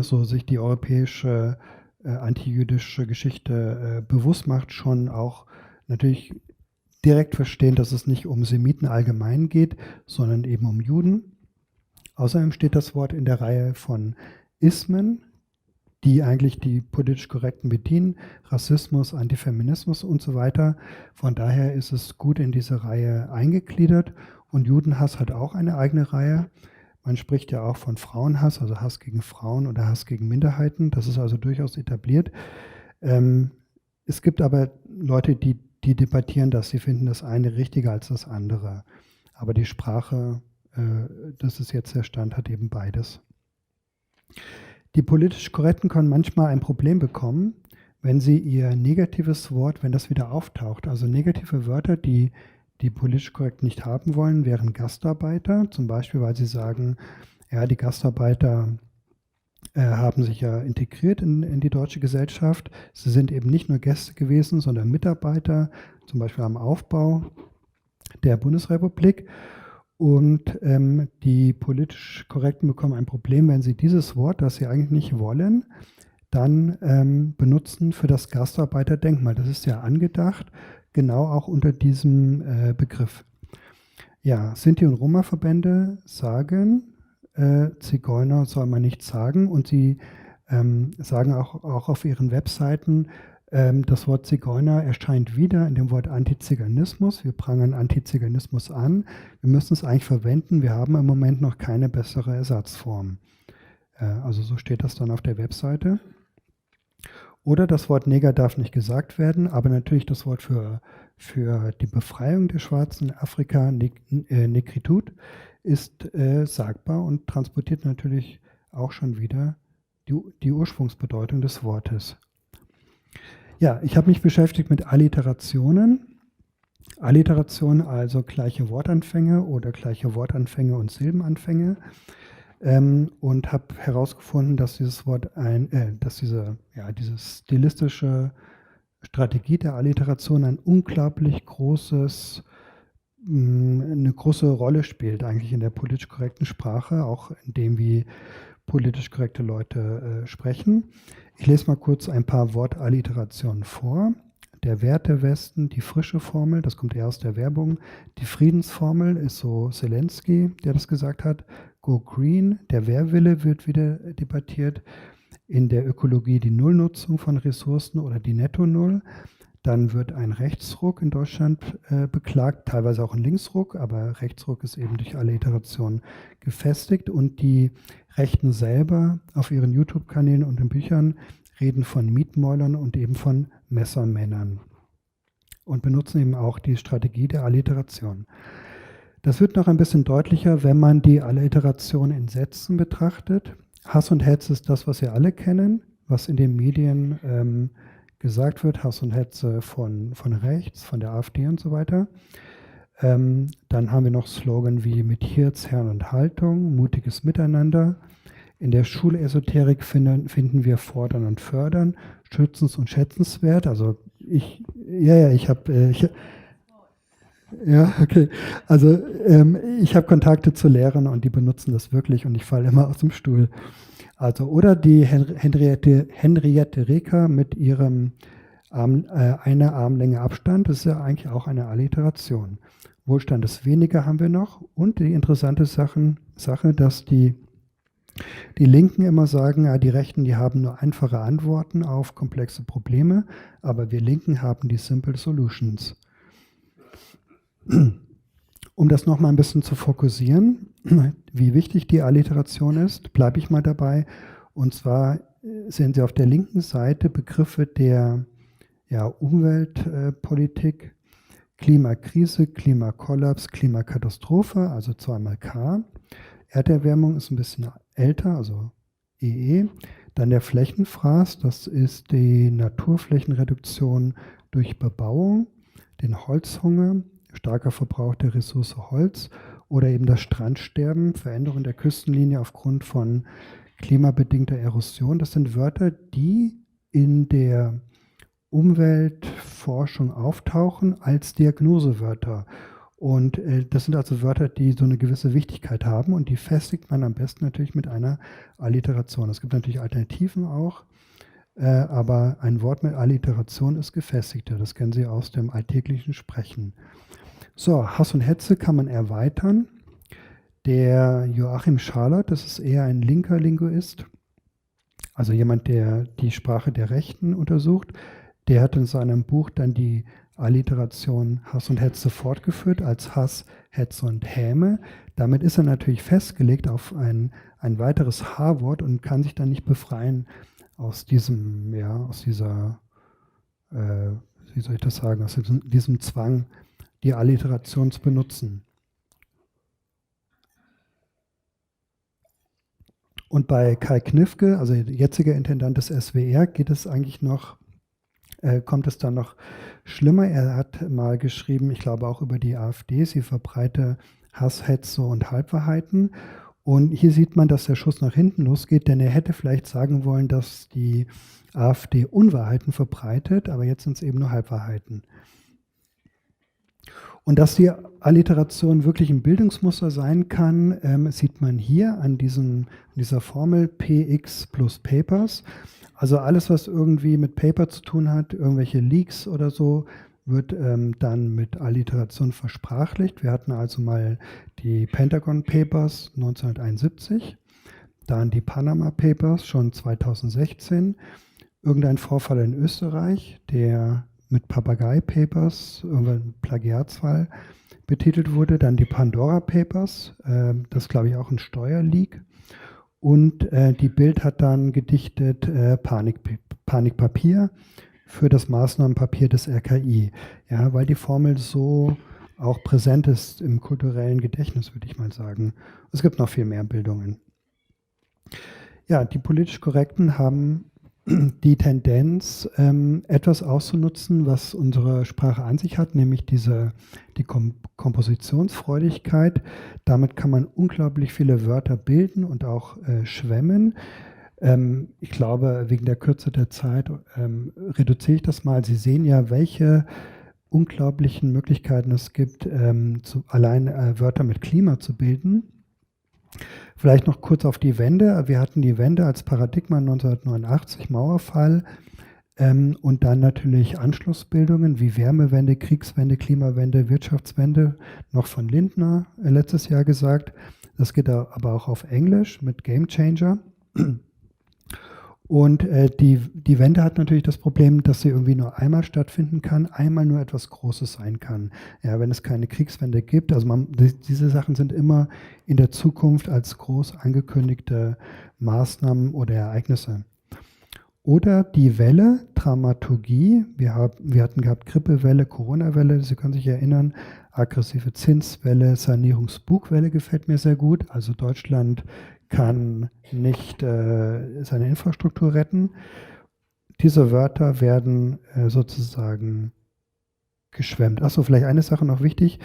Speaker 1: so sich die europäische antijüdische Geschichte bewusst macht, schon auch natürlich direkt verstehen, dass es nicht um Semiten allgemein geht, sondern eben um Juden. Außerdem steht das Wort in der Reihe von Ismen, die eigentlich die politisch Korrekten bedienen, Rassismus, Antifeminismus und so weiter. Von daher ist es gut in diese Reihe eingegliedert und Judenhass hat auch eine eigene Reihe. Man spricht ja auch von Frauenhass, also Hass gegen Frauen oder Hass gegen Minderheiten. Das ist also durchaus etabliert. Es gibt aber Leute, die debattieren das, sie finden das eine richtiger als das andere. Aber die Sprache, das ist jetzt der Stand, hat eben beides. Die politisch Korrekten können manchmal ein Problem bekommen, wenn sie ihr negatives Wort, wenn das wieder auftaucht. Also negative Wörter, die politisch korrekt nicht haben wollen, wären Gastarbeiter, zum Beispiel, weil sie sagen, ja, die Gastarbeiter haben sich ja integriert in die deutsche Gesellschaft. Sie sind eben nicht nur Gäste gewesen, sondern Mitarbeiter, zum Beispiel am Aufbau der Bundesrepublik. Und die politisch Korrekten bekommen ein Problem, wenn sie dieses Wort, das sie eigentlich nicht wollen, dann benutzen für das Gastarbeiterdenkmal. Das ist ja angedacht, genau auch unter diesem Begriff. Ja, Sinti- und Roma-Verbände sagen, Zigeuner soll man nicht sagen und sie sagen auch auf ihren Webseiten, das Wort Zigeuner erscheint wieder in dem Wort Antiziganismus. Wir prangern Antiziganismus an. Wir müssen es eigentlich verwenden. Wir haben im Moment noch keine bessere Ersatzform. Also so steht das dann auf der Webseite. Oder das Wort Neger darf nicht gesagt werden, aber natürlich das Wort für die Befreiung der Schwarzen in Afrika, Negritud, ist sagbar und transportiert natürlich auch schon wieder die Ursprungsbedeutung des Wortes. Ja, ich habe mich beschäftigt mit Alliterationen. Alliterationen, also gleiche Wortanfänge oder gleiche Wortanfänge und Silbenanfänge. Und habe herausgefunden, dass dieses Wort diese stilistische Strategie der Alliteration eine unglaublich große Rolle spielt eigentlich in der politisch korrekten Sprache, auch in dem, wie politisch korrekte Leute sprechen. Ich lese mal kurz ein paar Wortalliterationen vor. Der Wertewesten, die frische Formel, das kommt eher aus der Werbung. Die Friedensformel ist so Zelensky, der das gesagt hat. Go Green, der Wehrwille wird wieder debattiert. In der Ökologie die Nullnutzung von Ressourcen oder die Netto-Null. Dann wird ein Rechtsruck in Deutschland beklagt, teilweise auch ein Linksruck, aber Rechtsruck ist eben durch Alliteration gefestigt. Und die Rechten selber auf ihren YouTube-Kanälen und in Büchern reden von Mietmäulern und eben von Messermännern und benutzen eben auch die Strategie der Alliteration. Das wird noch ein bisschen deutlicher, wenn man die Alliteration in Sätzen betrachtet. Hass und Hetze ist das, was wir alle kennen, was in den Medien gesagt wird, Hass und Hetze von rechts, von der AfD und so weiter. Dann haben wir noch Slogan wie mit Hirz, Herrn und Haltung, mutiges Miteinander. In der Schulesoterik finden wir fordern und fördern, schützens- und schätzenswert. Also ja, okay. Also ich habe Kontakte zu Lehrern und die benutzen das wirklich und ich falle immer aus dem Stuhl. Also, oder die Henriette Reker mit ihrem einer Armlänge Abstand, das ist ja eigentlich auch eine Alliteration. Wohlstand ist weniger haben wir noch und die interessante Sache, dass die Linken immer sagen, ja, die Rechten, die haben nur einfache Antworten auf komplexe Probleme, aber wir Linken haben die Simple Solutions. Um das nochmal ein bisschen zu fokussieren, wie wichtig die Alliteration ist, bleibe ich mal dabei. Und zwar sehen Sie auf der linken Seite Begriffe der Umweltpolitik, Klimakrise, Klimakollaps, Klimakatastrophe, also zweimal K. Erderwärmung ist ein bisschen älter, also EE. Dann der Flächenfraß, das ist die Naturflächenreduktion durch Bebauung, den Holzhunger, starker Verbrauch der Ressource Holz oder eben das Strandsterben, Veränderung der Küstenlinie aufgrund von klimabedingter Erosion. Das sind Wörter, die in der Umweltforschung auftauchen als Diagnosewörter. Und das sind also Wörter, die so eine gewisse Wichtigkeit haben und die festigt man am besten natürlich mit einer Alliteration. Es gibt natürlich Alternativen auch, aber ein Wort mit Alliteration ist gefestigter. Das kennen Sie aus dem alltäglichen Sprechen. So, Hass und Hetze kann man erweitern. Der Joachim Scharlot, das ist eher ein linker Linguist, also jemand, der die Sprache der Rechten untersucht, der hat in seinem Buch dann die Alliteration Hass und Hetze fortgeführt als Hass, Hetze und Häme. Damit ist er natürlich festgelegt auf ein weiteres H-Wort und kann sich dann nicht befreien aus diesem, aus dieser, wie soll ich das sagen, aus diesem Zwang, die Alliteration zu benutzen. Und bei Kai Knifke, also jetziger Intendant des SWR, kommt es dann noch schlimmer. Er hat mal geschrieben, ich glaube auch über die AfD, sie verbreite Hass, Hetze und Halbwahrheiten. Und hier sieht man, dass der Schuss nach hinten losgeht, denn er hätte vielleicht sagen wollen, dass die AfD Unwahrheiten verbreitet, aber jetzt sind es eben nur Halbwahrheiten. Und dass die Alliteration wirklich ein Bildungsmuster sein kann, sieht man hier an dieser Formel PX plus Papers. Also alles, was irgendwie mit Paper zu tun hat, irgendwelche Leaks oder so, wird dann mit Alliteration versprachlicht. Wir hatten also mal die Pentagon Papers 1971, dann die Panama Papers schon 2016, irgendein Vorfall in Österreich, der mit Papagei Papers, irgendein Plagiatsfall betitelt wurde, dann die Pandora Papers, das glaube ich auch ein Steuerleak. Und die Bild hat dann gedichtet Panikpapier für das Maßnahmenpapier des RKI. Ja, weil die Formel so auch präsent ist im kulturellen Gedächtnis, würde ich mal sagen. Es gibt noch viel mehr Bildungen. Ja, die politisch Korrekten haben die Tendenz, etwas auszunutzen, was unsere Sprache an sich hat, nämlich die Kompositionsfreudigkeit. Damit kann man unglaublich viele Wörter bilden und auch schwemmen. Ich glaube, wegen der Kürze der Zeit reduziere ich das mal. Sie sehen ja, welche unglaublichen Möglichkeiten es gibt, allein Wörter mit Klima zu bilden. Vielleicht noch kurz auf die Wende. Wir hatten die Wende als Paradigma 1989, Mauerfall, und dann natürlich Anschlussbildungen wie Wärmewende, Kriegswende, Klimawende, Wirtschaftswende, noch von Lindner letztes Jahr gesagt. Das geht aber auch auf Englisch mit Game Changer. Und die Wende hat natürlich das Problem, dass sie irgendwie nur einmal stattfinden kann, einmal nur etwas Großes sein kann. Ja, wenn es keine Kriegswende gibt, also diese Sachen sind immer in der Zukunft als groß angekündigte Maßnahmen oder Ereignisse. Oder die Welle, Dramaturgie, wir hatten gehabt Grippewelle, Corona-Welle, Sie können sich erinnern, aggressive Zinswelle, Sanierungsbugwelle gefällt mir sehr gut, also Deutschland kann nicht seine Infrastruktur retten. Diese Wörter werden sozusagen geschwemmt. Achso, vielleicht eine Sache noch wichtig.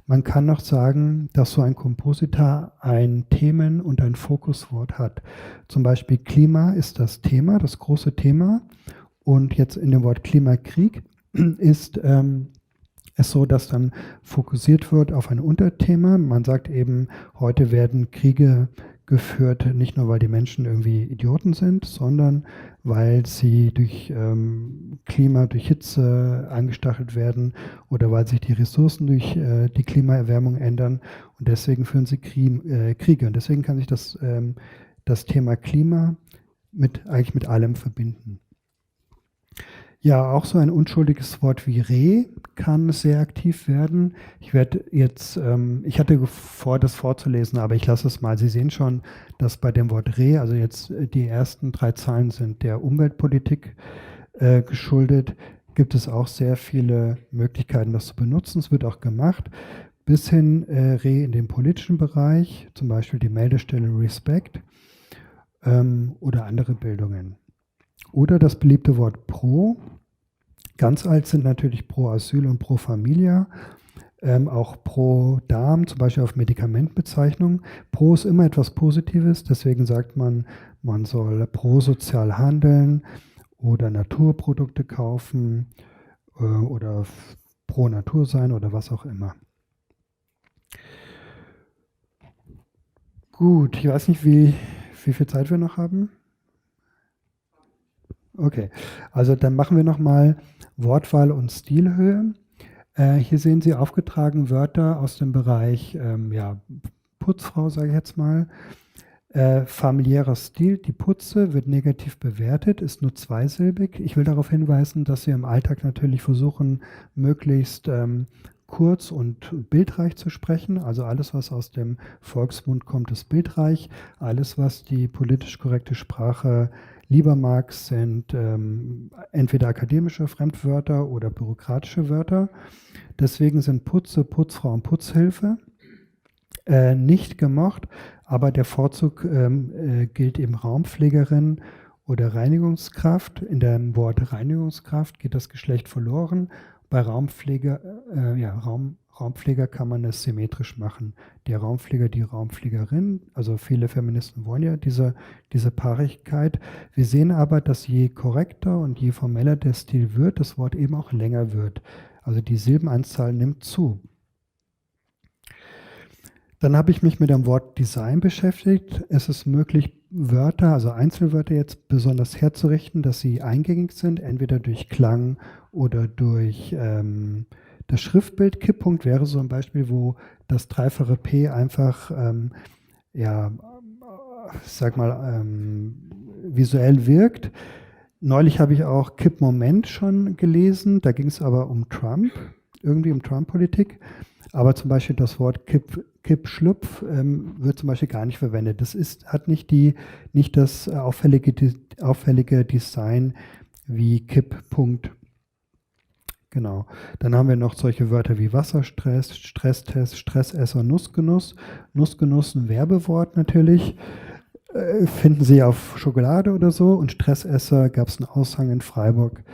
Speaker 1: Man kann noch sagen, dass so ein Kompositor ein Themen- und ein Fokuswort hat. Zum Beispiel Klima ist das Thema, das große Thema. Und jetzt in dem Wort Klimakrieg ist es so, dass dann fokussiert wird auf ein Unterthema. Man sagt eben, heute werden Kriege geführt, nicht nur weil die Menschen irgendwie Idioten sind, sondern weil sie durch Klima, durch Hitze angestachelt werden oder weil sich die Ressourcen durch die Klimaerwärmung ändern und deswegen führen sie Kriege. Und deswegen kann sich das Thema Klima eigentlich mit allem verbinden. Ja, auch so ein unschuldiges Wort wie Reh kann sehr aktiv werden. Ich hatte vor, das vorzulesen, aber ich lasse es mal. Sie sehen schon, dass bei dem Wort Reh, also jetzt die ersten 3 Zeilen sind der Umweltpolitik geschuldet, gibt es auch sehr viele Möglichkeiten, das zu benutzen. Es wird auch gemacht, bis hin Reh in den politischen Bereich, zum Beispiel die Meldestelle Respect oder andere Bildungen. Oder das beliebte Wort Pro. Ganz alt sind natürlich Pro Asyl und Pro Familia. Auch Pro Darm, zum Beispiel auf Medikamentenbezeichnungen. Pro ist immer etwas Positives, deswegen sagt man, man soll prosozial handeln oder Naturprodukte kaufen oder pro Natur sein oder was auch immer. Gut, ich weiß nicht, wie viel Zeit wir noch haben. Okay, also dann machen wir nochmal Wortwahl und Stilhöhe. Hier sehen Sie aufgetragen Wörter aus dem Bereich Putzfrau, sage ich jetzt mal. Familiärer Stil, die Putze wird negativ bewertet, ist nur zweisilbig. Ich will darauf hinweisen, dass wir im Alltag natürlich versuchen, möglichst kurz und bildreich zu sprechen. Also alles, was aus dem Volksmund kommt, ist bildreich. Alles, was die politisch korrekte Sprache lieber mag, sind entweder akademische Fremdwörter oder bürokratische Wörter. Deswegen sind Putze, Putzfrau und Putzhilfe nicht gemocht, aber der Vorzug gilt eben Raumpflegerin oder Reinigungskraft. In dem Wort Reinigungskraft geht das Geschlecht verloren. Bei Raumpfleger kann man es symmetrisch machen. Der Raumpfleger, die Raumpflegerin, also viele Feministen wollen ja diese Paarigkeit. Wir sehen aber, dass je korrekter und je formeller der Stil wird, das Wort eben auch länger wird. Also die Silbenanzahl nimmt zu. Dann habe ich mich mit dem Wort Design beschäftigt. Es ist möglich, Wörter, also Einzelwörter jetzt besonders herzurichten, dass sie eingängig sind, entweder durch Klang oder durch das Schriftbild. Kipppunkt wäre so ein Beispiel, wo das dreifache P einfach, visuell wirkt. Neulich habe ich auch Kippmoment schon gelesen, da ging es aber um Trump, irgendwie um Trump-Politik. Aber zum Beispiel das Wort Kippschlupf wird zum Beispiel gar nicht verwendet. Das hat nicht das auffällige Design wie Kipppunkt. Genau. Dann haben wir noch solche Wörter wie Wasserstress, Stresstest, Stressesser, Nussgenuss. Nussgenuss ein Werbewort natürlich. Finden Sie auf Schokolade oder so. Und Stressesser gab es einen Aushang in Freiburg.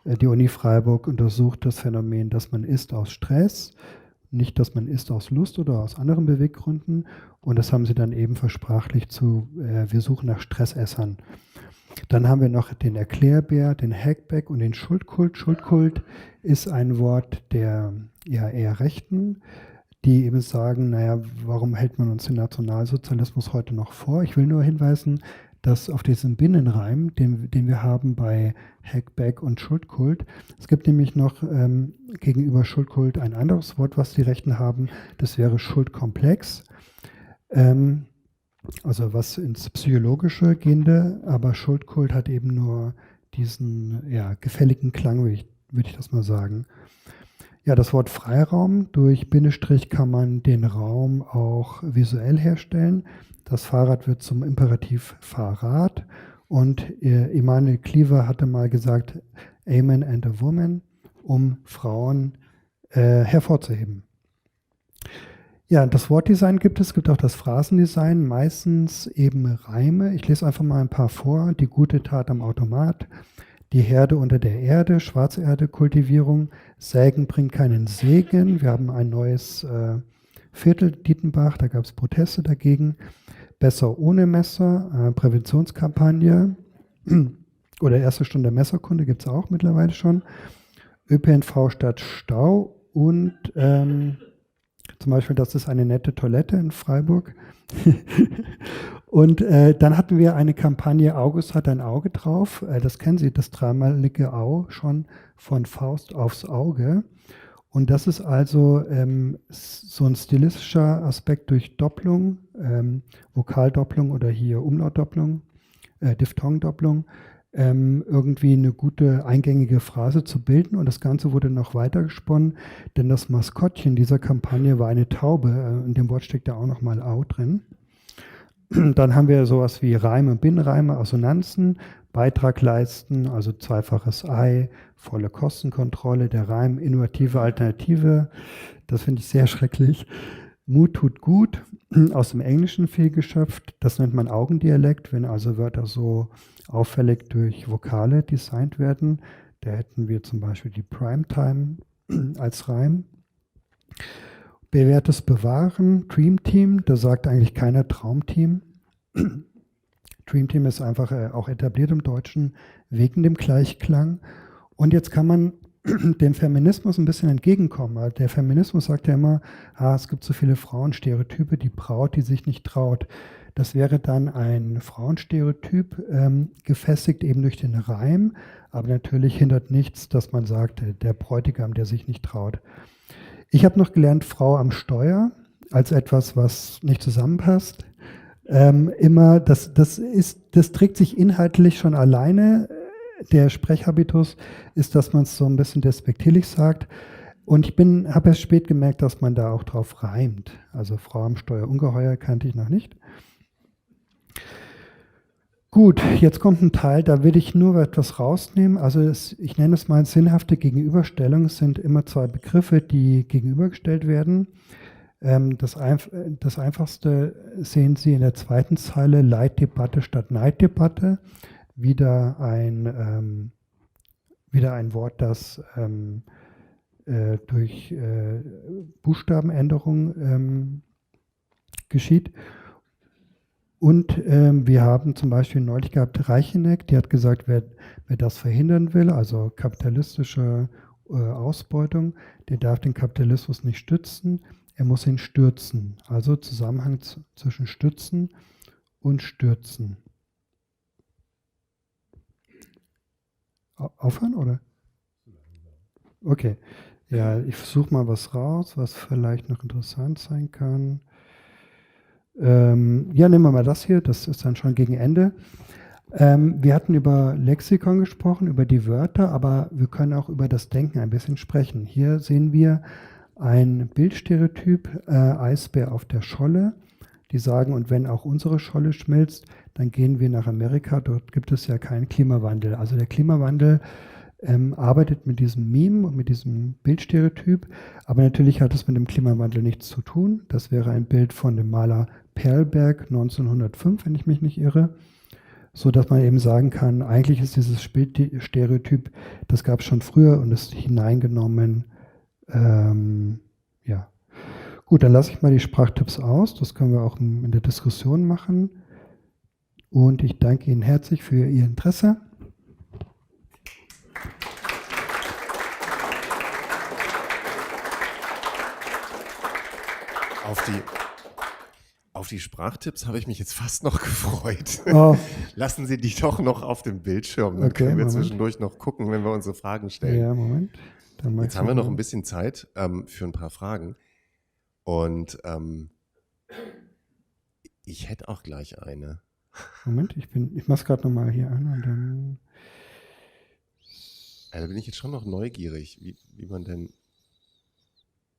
Speaker 1: Die Uni Freiburg untersucht das Phänomen, dass man isst aus Stress. Nicht, dass man isst aus Lust oder aus anderen Beweggründen. Und das haben sie dann eben versprachlicht zu, wir suchen nach Stressessern. Dann haben wir noch den Erklärbär, den Hackback und den Schuldkult. Schuldkult ist ein Wort der eher Rechten, die eben sagen, naja, warum hält man uns den Nationalsozialismus heute noch vor? Ich will nur hinweisen, dass auf diesen Binnenreim, den wir haben bei Hackback und Schuldkult, es gibt nämlich noch gegenüber Schuldkult ein anderes Wort, was die Rechten haben, das wäre Schuldkomplex, also was ins Psychologische gehende, aber Schuldkult hat eben nur diesen gefälligen Klang, würde ich das mal sagen. Ja, das Wort Freiraum, durch Bindestrich kann man den Raum auch visuell herstellen. Das Fahrrad wird zum Imperativ Fahrrad und Immanuel Cleaver hatte mal gesagt, a man and a woman, um Frauen hervorzuheben. Ja, das Wortdesign gibt auch das Phrasendesign, meistens eben Reime. Ich lese einfach mal ein paar vor. Die gute Tat am Automat, die Herde unter der Erde, Schwarzerde-Kultivierung, Sägen bringt keinen Segen. Wir haben ein neues Viertel Dietenbach, da gab es Proteste dagegen. Besser ohne Messer, Präventionskampagne oder erste Stunde Messerkunde gibt es auch mittlerweile schon. ÖPNV statt Stau und zum Beispiel, das ist eine nette Toilette in Freiburg. Und dann hatten wir eine Kampagne, August hat ein Auge drauf. Das kennen Sie, das dreimalige Au schon von Faust aufs Auge. Und das ist also so ein stilistischer Aspekt durch Doppelung, Vokaldopplung oder hier Umlautdopplung, Diphthongdopplung, irgendwie eine gute eingängige Phrase zu bilden. Und das Ganze wurde noch weiter gesponnen, denn das Maskottchen dieser Kampagne war eine Taube. In dem Wort steckt ja auch nochmal Au drin. Dann haben wir sowas wie Reime, Binnenreime, Assonanzen, Beitrag leisten, also zweifaches Ei, volle Kostenkontrolle, der Reim, innovative Alternative, das finde ich sehr schrecklich. Mut tut gut, aus dem Englischen viel geschöpft, das nennt man Augendialekt, wenn also Wörter so auffällig durch Vokale designt werden. Da hätten wir zum Beispiel die Primetime als Reim. Bewährtes Bewahren, Dream Team, da sagt eigentlich keiner Traumteam. Dream Team ist einfach auch etabliert im Deutschen wegen dem Gleichklang. Und jetzt kann man dem Feminismus ein bisschen entgegenkommen. Weil der Feminismus sagt ja immer, es gibt so viele Frauenstereotype, die Braut, die sich nicht traut. Das wäre dann ein Frauenstereotyp, gefestigt eben durch den Reim, aber natürlich hindert nichts, dass man sagt, der Bräutigam, der sich nicht traut. Ich habe noch gelernt, Frau am Steuer, als etwas, was nicht zusammenpasst. Das trägt sich inhaltlich schon alleine. Der Sprechhabitus ist, dass man es so ein bisschen despektierlich sagt. Und ich habe erst spät gemerkt, dass man da auch drauf reimt. Also Frau am Steuer, Ungeheuer kannte ich noch nicht. Gut, jetzt kommt ein Teil, da will ich nur etwas rausnehmen. Also ich nenne es mal sinnhafte Gegenüberstellung. Es sind immer zwei Begriffe, die gegenübergestellt werden. Das Einfachste sehen Sie in der zweiten Zeile, Leitdebatte statt Neiddebatte. Wieder ein Wort, das durch Buchstabenänderung geschieht. Und wir haben zum Beispiel neulich gehabt Reicheneck, die hat gesagt, wer das verhindern will, also kapitalistische Ausbeutung, der darf den Kapitalismus nicht stützen, er muss ihn stürzen. Also Zusammenhang zwischen stützen und stürzen. Aufhören, oder? Okay. Ja, ich versuche mal was raus, was vielleicht noch interessant sein kann. Ja, nehmen wir mal das hier, das ist dann schon gegen Ende. Wir hatten über Lexikon gesprochen, über die Wörter, aber wir können auch über das Denken ein bisschen sprechen. Hier sehen wir ein Bildstereotyp, Eisbär auf der Scholle. Die sagen, und wenn auch unsere Scholle schmilzt, dann gehen wir nach Amerika, dort gibt es ja keinen Klimawandel. Also der Klimawandel arbeitet mit diesem Meme und mit diesem Bildstereotyp, aber natürlich hat es mit dem Klimawandel nichts zu tun. Das wäre ein Bild von dem Maler Perlberg 1905, wenn ich mich nicht irre, so dass man eben sagen kann, eigentlich ist dieses Bildstereotyp, das gab es schon früher und ist hineingenommen. Ja. Gut, dann lasse ich mal die Sprachtipps aus. Das können wir auch in der Diskussion machen. Und ich danke Ihnen herzlich für Ihr Interesse.
Speaker 2: Auf die Sprachtipps habe ich mich jetzt fast noch gefreut.
Speaker 1: Oh.
Speaker 2: Lassen Sie die doch noch auf dem Bildschirm. Dann können wir zwischendurch noch gucken, wenn wir unsere Fragen stellen.
Speaker 1: Ja, Moment.
Speaker 2: Jetzt haben wir noch ein bisschen Zeit für ein paar Fragen. Und ich hätte auch gleich eine.
Speaker 1: Moment, ich mache es gerade nochmal hier an. Und dann
Speaker 2: da bin ich jetzt schon noch neugierig, wie man denn,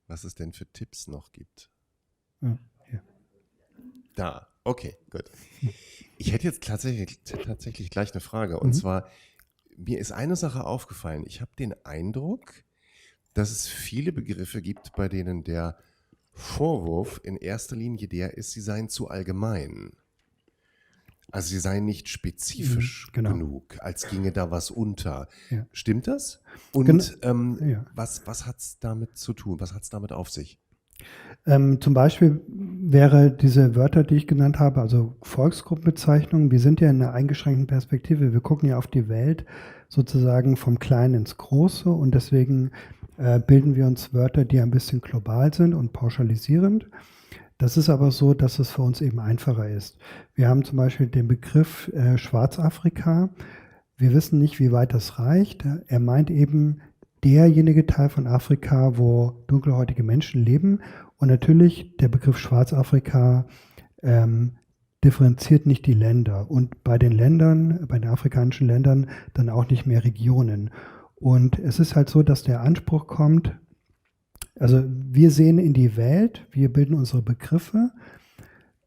Speaker 2: was es denn für Tipps noch gibt.
Speaker 1: Ja, hier.
Speaker 2: Da, okay, gut. Ich hätte jetzt tatsächlich gleich eine Frage. Und zwar, mir ist eine Sache aufgefallen. Ich habe den Eindruck, dass es viele Begriffe gibt, bei denen der Vorwurf in erster Linie der ist, sie seien zu allgemein. Also sie seien nicht spezifisch
Speaker 1: Genau.
Speaker 2: genug, als ginge da was unter.
Speaker 1: Ja.
Speaker 2: Stimmt das?
Speaker 1: Gen-
Speaker 2: Und
Speaker 1: Ja.
Speaker 2: was hat es damit zu tun? Was hat es damit auf sich?
Speaker 1: Zum Beispiel wäre diese Wörter, die ich genannt habe, also Volksgruppenbezeichnungen, wir sind ja in einer eingeschränkten Perspektive. Wir gucken ja auf die Welt sozusagen vom Kleinen ins Große und deswegen bilden wir uns Wörter, die ein bisschen global sind und pauschalisierend. Das ist aber so, dass es für uns eben einfacher ist. Wir haben zum Beispiel den Begriff Schwarzafrika. Wir wissen nicht, wie weit das reicht. Er meint eben derjenige Teil von Afrika, wo dunkelhäutige Menschen leben. Und natürlich der Begriff Schwarzafrika differenziert nicht die Länder. Und bei den Ländern, bei den afrikanischen Ländern, dann auch nicht mehr Regionen. Und es ist halt so, dass der Anspruch kommt, also wir sehen in die Welt, wir bilden unsere Begriffe,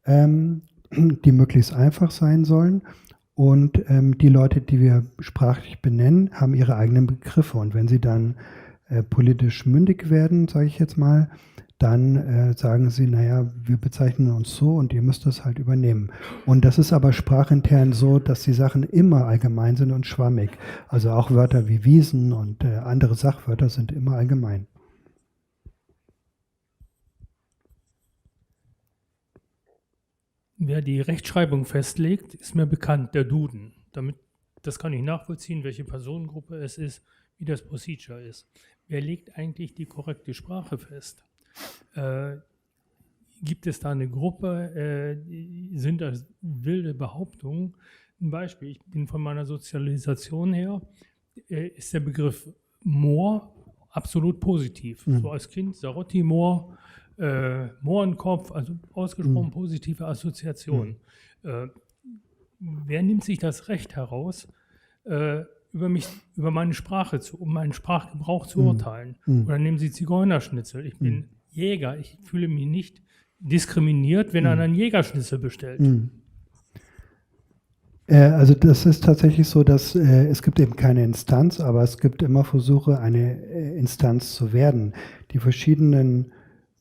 Speaker 1: die möglichst einfach sein sollen. Und die Leute, die wir sprachlich benennen, haben ihre eigenen Begriffe. Und wenn sie dann politisch mündig werden, sage ich jetzt mal, dann sagen sie, naja, wir bezeichnen uns so und ihr müsst das halt übernehmen. Und das ist aber sprachintern so, dass die Sachen immer allgemein sind und schwammig. Also auch Wörter wie Wiesen und andere Sachwörter sind immer allgemein.
Speaker 3: Wer die Rechtschreibung festlegt, ist mir bekannt, der Duden. Das kann ich nachvollziehen, welche Personengruppe es ist, wie das Procedure ist. Wer legt eigentlich die korrekte Sprache fest? Gibt es da eine Gruppe? Sind das wilde Behauptungen? Ein Beispiel, ich bin von meiner Sozialisation her, ist der Begriff Moor absolut positiv. So als Kind, Sarotti Moor, Mohrenkopf, also ausgesprochen positive Assoziationen. Wer nimmt sich das Recht heraus, über meine Sprache, um meinen Sprachgebrauch zu urteilen? Oder nehmen Sie Zigeunerschnitzel. Ich bin Jäger, ich fühle mich nicht diskriminiert, wenn einer einen Jägerschnitzel bestellt.
Speaker 1: Also das ist tatsächlich so, dass es gibt eben keine Instanz, aber es gibt immer Versuche, eine Instanz zu werden. Die verschiedenen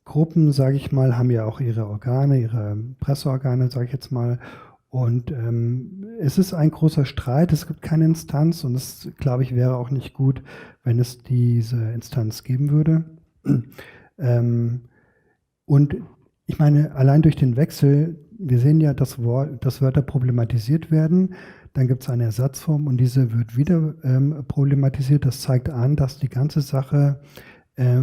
Speaker 1: Gruppen, sage ich mal, haben ja auch ihre Organe, ihre Presseorgane, sage ich jetzt mal. Und es ist ein großer Streit, es gibt keine Instanz und es, glaube ich, wäre auch nicht gut, wenn es diese Instanz geben würde. Und ich meine, allein durch den Wechsel, wir sehen ja, dass Wörter problematisiert werden, dann gibt es eine Ersatzform und diese wird wieder problematisiert. Das zeigt an, dass die ganze Sache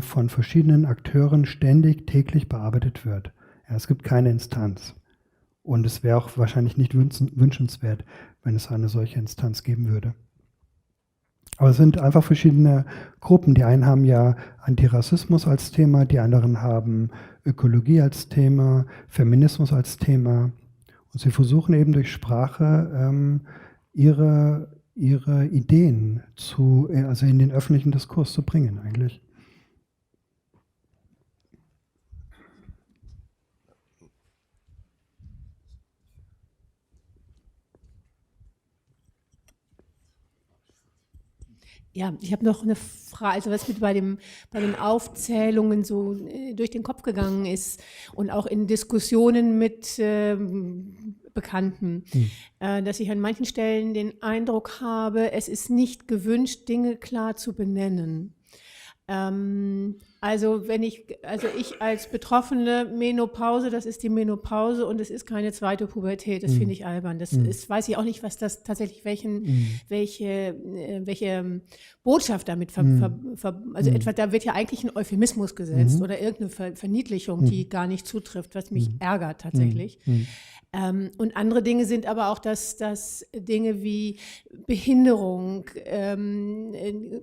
Speaker 1: von verschiedenen Akteuren ständig, täglich bearbeitet wird. Ja, es gibt keine Instanz. Und es wäre auch wahrscheinlich nicht wünschenswert, wenn es eine solche Instanz geben würde. Aber es sind einfach verschiedene Gruppen. Die einen haben ja Antirassismus als Thema, die anderen haben Ökologie als Thema, Feminismus als Thema. Und sie versuchen eben durch Sprache ihre Ideen also in den öffentlichen Diskurs zu bringen eigentlich.
Speaker 4: Ja, ich habe noch eine Frage, also was mit bei den Aufzählungen so durch den Kopf gegangen ist und auch in Diskussionen mit Bekannten, dass ich an manchen Stellen den Eindruck habe, es ist nicht gewünscht, Dinge klar zu benennen. Also ich als Betroffene, Menopause, das ist die Menopause und es ist keine zweite Pubertät, das finde ich albern. Das ist, weiß ich auch nicht, was das tatsächlich, welche Botschaft damit also etwa, da wird ja eigentlich ein Euphemismus gesetzt oder irgendeine Verniedlichung, die gar nicht zutrifft, was mich ärgert tatsächlich. Und andere Dinge sind aber auch, dass Dinge wie Behinderung,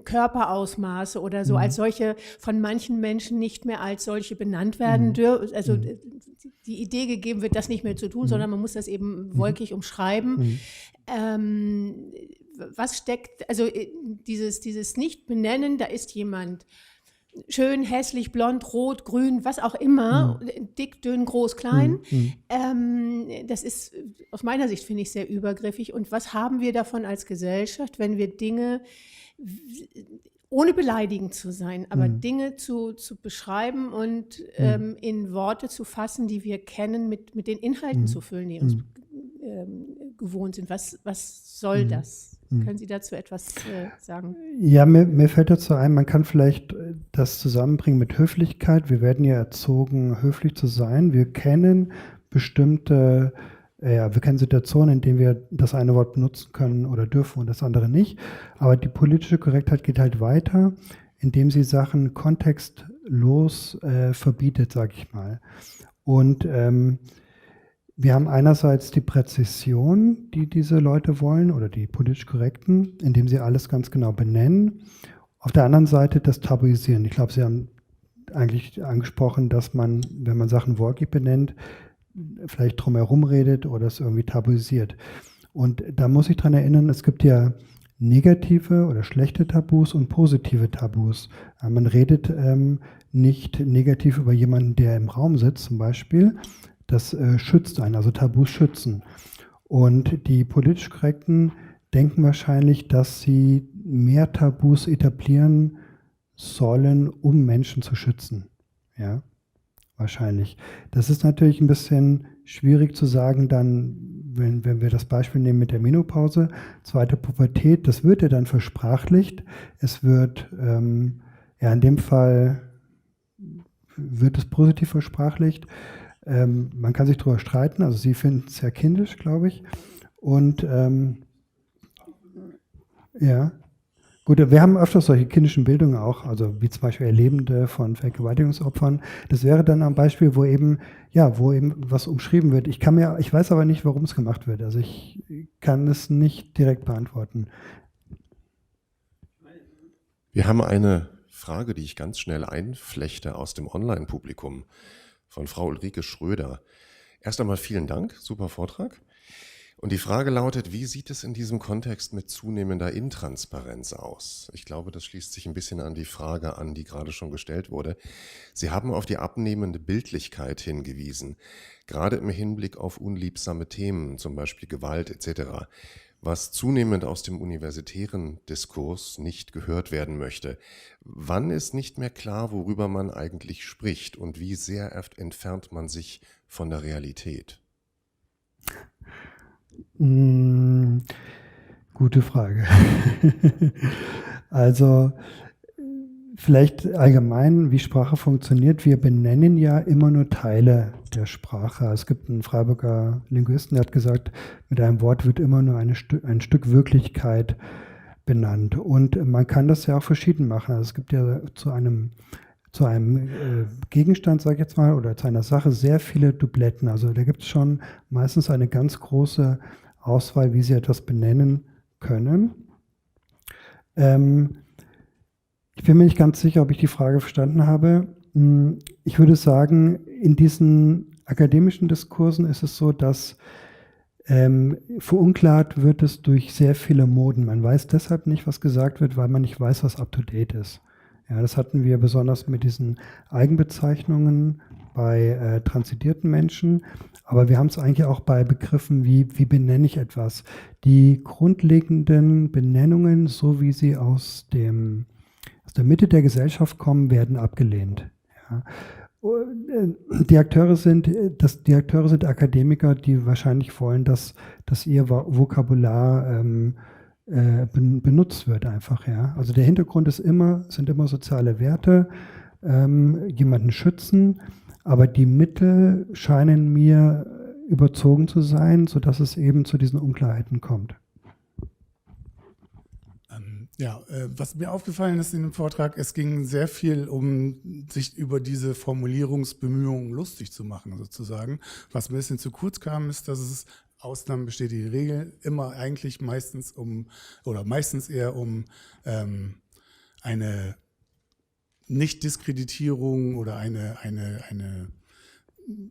Speaker 4: Körperausmaße oder so als solche von manchen Menschen nicht mehr als solche benannt werden dürfen. Also die Idee gegeben wird, das nicht mehr zu tun, sondern man muss das eben wolkig umschreiben. Was steckt, also dieses Nicht-Benennen, da ist jemand schön, hässlich, blond, rot, grün, was auch immer, dick, dünn, groß, klein. Das ist aus meiner Sicht, finde ich, sehr übergriffig. Und was haben wir davon als Gesellschaft, wenn wir Dinge, ohne beleidigend zu sein, aber Dinge zu beschreiben und in Worte zu fassen, die wir kennen, mit den Inhalten zu füllen, die uns gewohnt sind. Was soll das? Können Sie dazu etwas sagen?
Speaker 1: Ja, mir fällt dazu ein, man kann vielleicht das zusammenbringen mit Höflichkeit. Wir werden ja erzogen, höflich zu sein. Wir kennen bestimmte, wir kennen Situationen, in denen wir das eine Wort benutzen können oder dürfen und das andere nicht. Aber die politische Korrektheit geht halt weiter, indem sie Sachen kontextlos verbietet, sage ich mal. Und wir haben einerseits die Präzision, die diese Leute wollen, oder die politisch Korrekten, indem sie alles ganz genau benennen. Auf der anderen Seite das Tabuisieren. Ich glaube, Sie haben eigentlich angesprochen, dass man, wenn man Sachen wortlich benennt, vielleicht drumherum redet oder es irgendwie tabuisiert. Und da muss ich dran erinnern, es gibt ja negative oder schlechte Tabus und positive Tabus. Man redet nicht negativ über jemanden, der im Raum sitzt zum Beispiel. Das schützt einen, also Tabus schützen. Und die politisch Korrekten denken wahrscheinlich, dass sie mehr Tabus etablieren sollen, um Menschen zu schützen. Ja, wahrscheinlich. Das ist natürlich ein bisschen schwierig zu sagen, dann, wenn wir das Beispiel nehmen mit der Menopause, zweite Pubertät, das wird ja dann versprachlicht. Es wird, in dem Fall wird es positiv versprachlicht. Man kann sich darüber streiten, also Sie finden es sehr kindisch, glaube ich. Und ja, gut, wir haben öfters solche kindischen Bildungen auch, also wie zum Beispiel Erlebende von Vergewaltigungsopfern. Das wäre dann ein Beispiel, wo eben was umschrieben wird. Ich weiß aber nicht, warum es gemacht wird. Also ich kann es nicht direkt beantworten.
Speaker 2: Wir haben eine Frage, die ich ganz schnell einflechte aus dem Online-Publikum von Frau Ulrike Schröder. Erst einmal vielen Dank, super Vortrag. Und die Frage lautet, wie sieht es in diesem Kontext mit zunehmender Intransparenz aus? Ich glaube, das schließt sich ein bisschen an die Frage an, die gerade schon gestellt wurde. Sie haben auf die abnehmende Bildlichkeit hingewiesen, gerade im Hinblick auf unliebsame Themen, zum Beispiel Gewalt etc., was zunehmend aus dem universitären Diskurs nicht gehört werden möchte. Wann ist nicht mehr klar, worüber man eigentlich spricht und wie sehr entfernt man sich von der Realität?
Speaker 1: Gute Frage. Also vielleicht allgemein, wie Sprache funktioniert. Wir benennen ja immer nur Teile der Sprache. Es gibt einen Freiburger Linguisten, der hat gesagt, mit einem Wort wird immer nur ein Stück Wirklichkeit benannt. Und man kann das ja auch verschieden machen. Also es gibt ja zu einem Gegenstand, sage ich jetzt mal, oder zu einer Sache sehr viele Dubletten. Also da gibt es schon meistens eine ganz große Auswahl, wie Sie etwas benennen können. Ich bin mir nicht ganz sicher, ob ich die Frage verstanden habe. Ich würde sagen, in diesen akademischen Diskursen ist es so, dass verunklart wird es durch sehr viele Moden. Man weiß deshalb nicht, was gesagt wird, weil man nicht weiß, was up-to-date ist. Ja, das hatten wir besonders mit diesen Eigenbezeichnungen bei transidierten Menschen, aber wir haben es eigentlich auch bei Begriffen wie benenne ich etwas. Die grundlegenden Benennungen, so wie sie aus der Mitte der Gesellschaft kommen, werden abgelehnt. Ja. Die Akteure sind Akademiker, die wahrscheinlich wollen, dass ihr Vokabular benutzt wird einfach. Ja. Also der Hintergrund sind immer soziale Werte, jemanden schützen, aber die Mittel scheinen mir überzogen zu sein, sodass es eben zu diesen Unklarheiten kommt.
Speaker 5: Was mir aufgefallen ist in dem Vortrag, es ging sehr viel um sich über diese Formulierungsbemühungen lustig zu machen, sozusagen. Was mir ein bisschen zu kurz kam, ist, dass es Ausnahmen bestätigt die Regel, immer eigentlich meistens eher um eine Nicht-Diskreditierung oder eine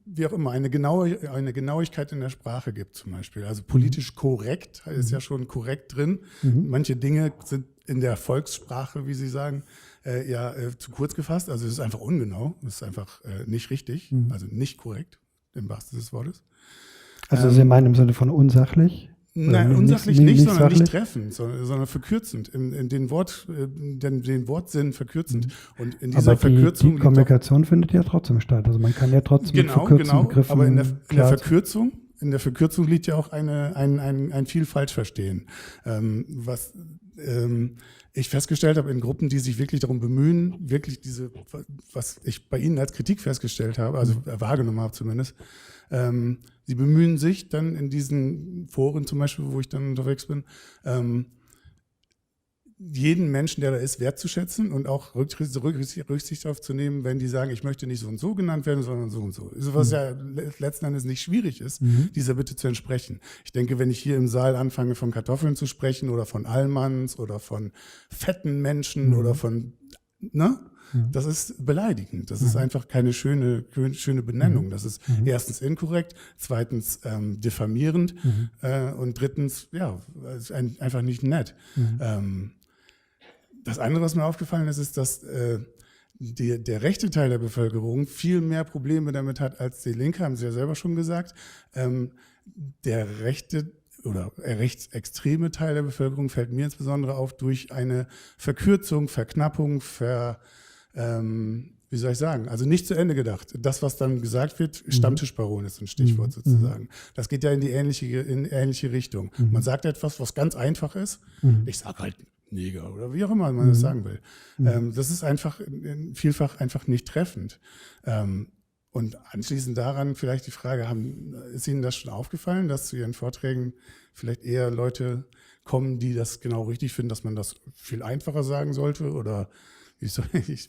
Speaker 5: wie auch immer, eine Genauigkeit in der Sprache gibt zum Beispiel. Also politisch korrekt ist ja schon korrekt drin. Manche Dinge sind in der Volkssprache, wie Sie sagen, zu kurz gefasst. Also es ist einfach ungenau, es ist einfach nicht richtig, also nicht korrekt, im wahrsten Sinne des Wortes.
Speaker 1: Also Sie meinen im Sinne von unsachlich?
Speaker 5: Nein, unsachlich nicht, sondern
Speaker 1: sachlich?
Speaker 5: nicht treffend, sondern verkürzend, in den Wortsinn verkürzend. Und in dieser Verkürzung
Speaker 1: die Kommunikation findet ja trotzdem statt. Also man kann ja trotzdem mit verkürzten Begriffen
Speaker 5: aber in der Verkürzung in der Verkürzung liegt ja auch ein viel Falschverstehen. Was ich festgestellt habe in Gruppen, die sich wirklich darum bemühen, wirklich was ich bei Ihnen als Kritik festgestellt habe, also wahrgenommen habe zumindest, sie bemühen sich dann in diesen Foren zum Beispiel, wo ich dann unterwegs bin, jeden Menschen, der da ist, wertzuschätzen und auch Rücksicht darauf zu nehmen, wenn die sagen, ich möchte nicht so und so genannt werden, sondern so und so. Also was ja letzten Endes nicht schwierig ist, dieser Bitte zu entsprechen. Ich denke, wenn ich hier im Saal anfange, von Kartoffeln zu sprechen oder von Allmanns oder von fetten Menschen oder von, ne? Das ist beleidigend. Das ist einfach keine schöne Benennung. Das ist erstens inkorrekt, zweitens diffamierend und drittens, ja, einfach nicht nett. Das andere, was mir aufgefallen ist, ist, dass der rechte Teil der Bevölkerung viel mehr Probleme damit hat als die Linke, haben Sie ja selber schon gesagt. Der rechte oder rechtsextreme Teil der Bevölkerung fällt mir insbesondere auf durch eine Verkürzung, Verknappung, wie soll ich sagen, also nicht zu Ende gedacht. Das, was dann gesagt wird, Stammtischbaron ist ein Stichwort sozusagen. Das geht ja in die ähnliche Richtung. Man sagt etwas, was ganz einfach ist. Ich sage halt Neger oder wie auch immer man das sagen will. Das ist einfach vielfach einfach nicht treffend. Und anschließend daran vielleicht die Frage, ist Ihnen das schon aufgefallen, dass zu Ihren Vorträgen vielleicht eher Leute kommen, die das genau richtig finden, dass man das viel einfacher sagen sollte? Oder ich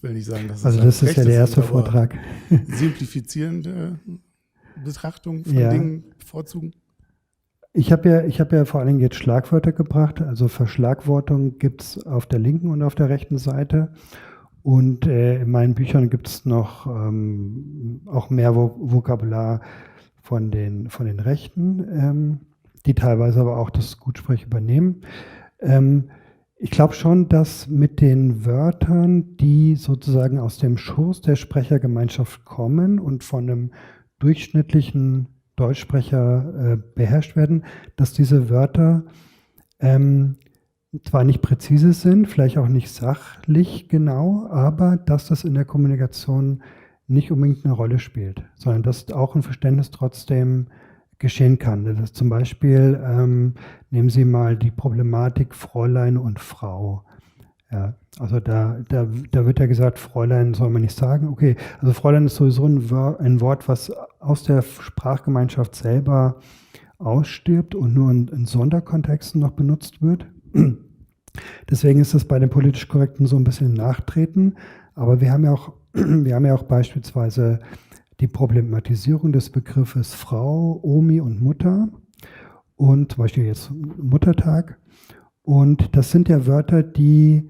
Speaker 5: will nicht sagen, dass
Speaker 1: das ist ja der erste Vortrag.
Speaker 5: Simplifizierende Betrachtung von Dingen bevorzugen?
Speaker 1: Ich habe ja vor allen Dingen jetzt Schlagwörter gebracht. Also Verschlagwortung gibt es auf der linken und auf der rechten Seite. Und in meinen Büchern gibt es noch auch mehr Vokabular von den Rechten, die teilweise aber auch das Gutsprech übernehmen. Ich glaube schon, dass mit den Wörtern, die sozusagen aus dem Schoß der Sprechergemeinschaft kommen und von einem durchschnittlichen Deutschsprecher beherrscht werden, dass diese Wörter zwar nicht präzise sind, vielleicht auch nicht sachlich genau, aber dass das in der Kommunikation nicht unbedingt eine Rolle spielt, sondern dass auch ein Verständnis trotzdem geschehen kann. Das ist zum Beispiel, nehmen Sie mal die Problematik Fräulein und Frau. Ja, also da wird ja gesagt, Fräulein soll man nicht sagen. Okay, also Fräulein ist sowieso ein Wort, was aus der Sprachgemeinschaft selber ausstirbt und nur in Sonderkontexten noch benutzt wird. Deswegen ist das bei den politisch Korrekten so ein bisschen Nachtreten. Aber wir haben ja auch beispielsweise die Problematisierung des Begriffes Frau, Omi und Mutter und zum Beispiel jetzt Muttertag. Und das sind ja Wörter, die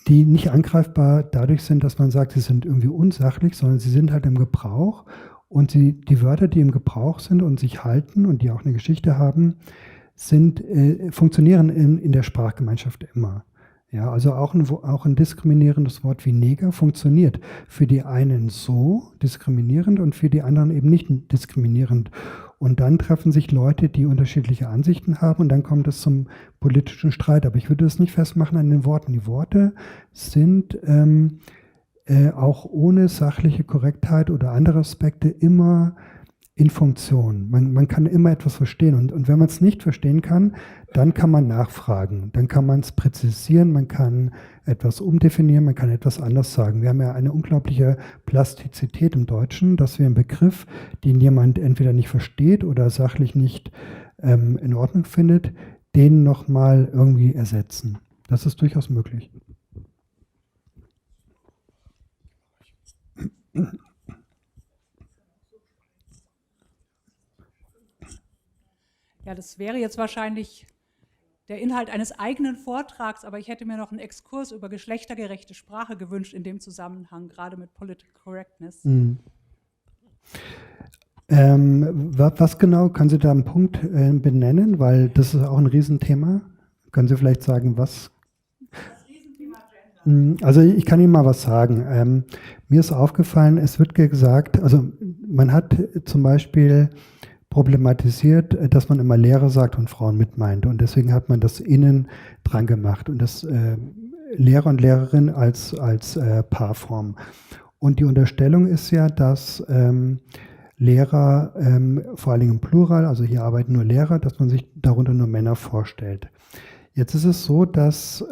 Speaker 1: nicht angreifbar dadurch sind, dass man sagt, sie sind irgendwie unsachlich, sondern sie sind halt im Gebrauch. Und die Wörter, die im Gebrauch sind und sich halten und die auch eine Geschichte haben, funktionieren in der Sprachgemeinschaft immer. Ja, also auch ein diskriminierendes Wort wie Neger funktioniert für die einen so diskriminierend und für die anderen eben nicht diskriminierend. Und dann treffen sich Leute, die unterschiedliche Ansichten haben und dann kommt es zum politischen Streit. Aber ich würde das nicht festmachen an den Worten. Die Worte sind auch ohne sachliche Korrektheit oder andere Aspekte immer in Funktion. Man kann immer etwas verstehen und wenn man es nicht verstehen kann, dann kann man nachfragen, dann kann man es präzisieren, man kann etwas umdefinieren, man kann etwas anders sagen. Wir haben ja eine unglaubliche Plastizität im Deutschen, dass wir einen Begriff, den jemand entweder nicht versteht oder sachlich nicht in Ordnung findet, den nochmal irgendwie ersetzen. Das ist durchaus möglich.
Speaker 6: Ja, das wäre jetzt wahrscheinlich der Inhalt eines eigenen Vortrags, aber ich hätte mir noch einen Exkurs über geschlechtergerechte Sprache gewünscht in dem Zusammenhang, gerade mit Political Correctness.
Speaker 1: Was genau, können Sie da einen Punkt benennen? Weil das ist auch ein Riesenthema. Können Sie vielleicht sagen, was?
Speaker 6: Das Riesenthema Gender.
Speaker 1: Also ich kann Ihnen mal was sagen. Mir ist aufgefallen, es wird gesagt, also man hat zum Beispiel problematisiert, dass man immer Lehrer sagt und Frauen mit meint. Und deswegen hat man das innen dran gemacht und das Lehrer und Lehrerin als Paarform. Und die Unterstellung ist ja, dass Lehrer, vor allen Dingen im Plural, also hier arbeiten nur Lehrer, dass man sich darunter nur Männer vorstellt. Jetzt ist es so, dass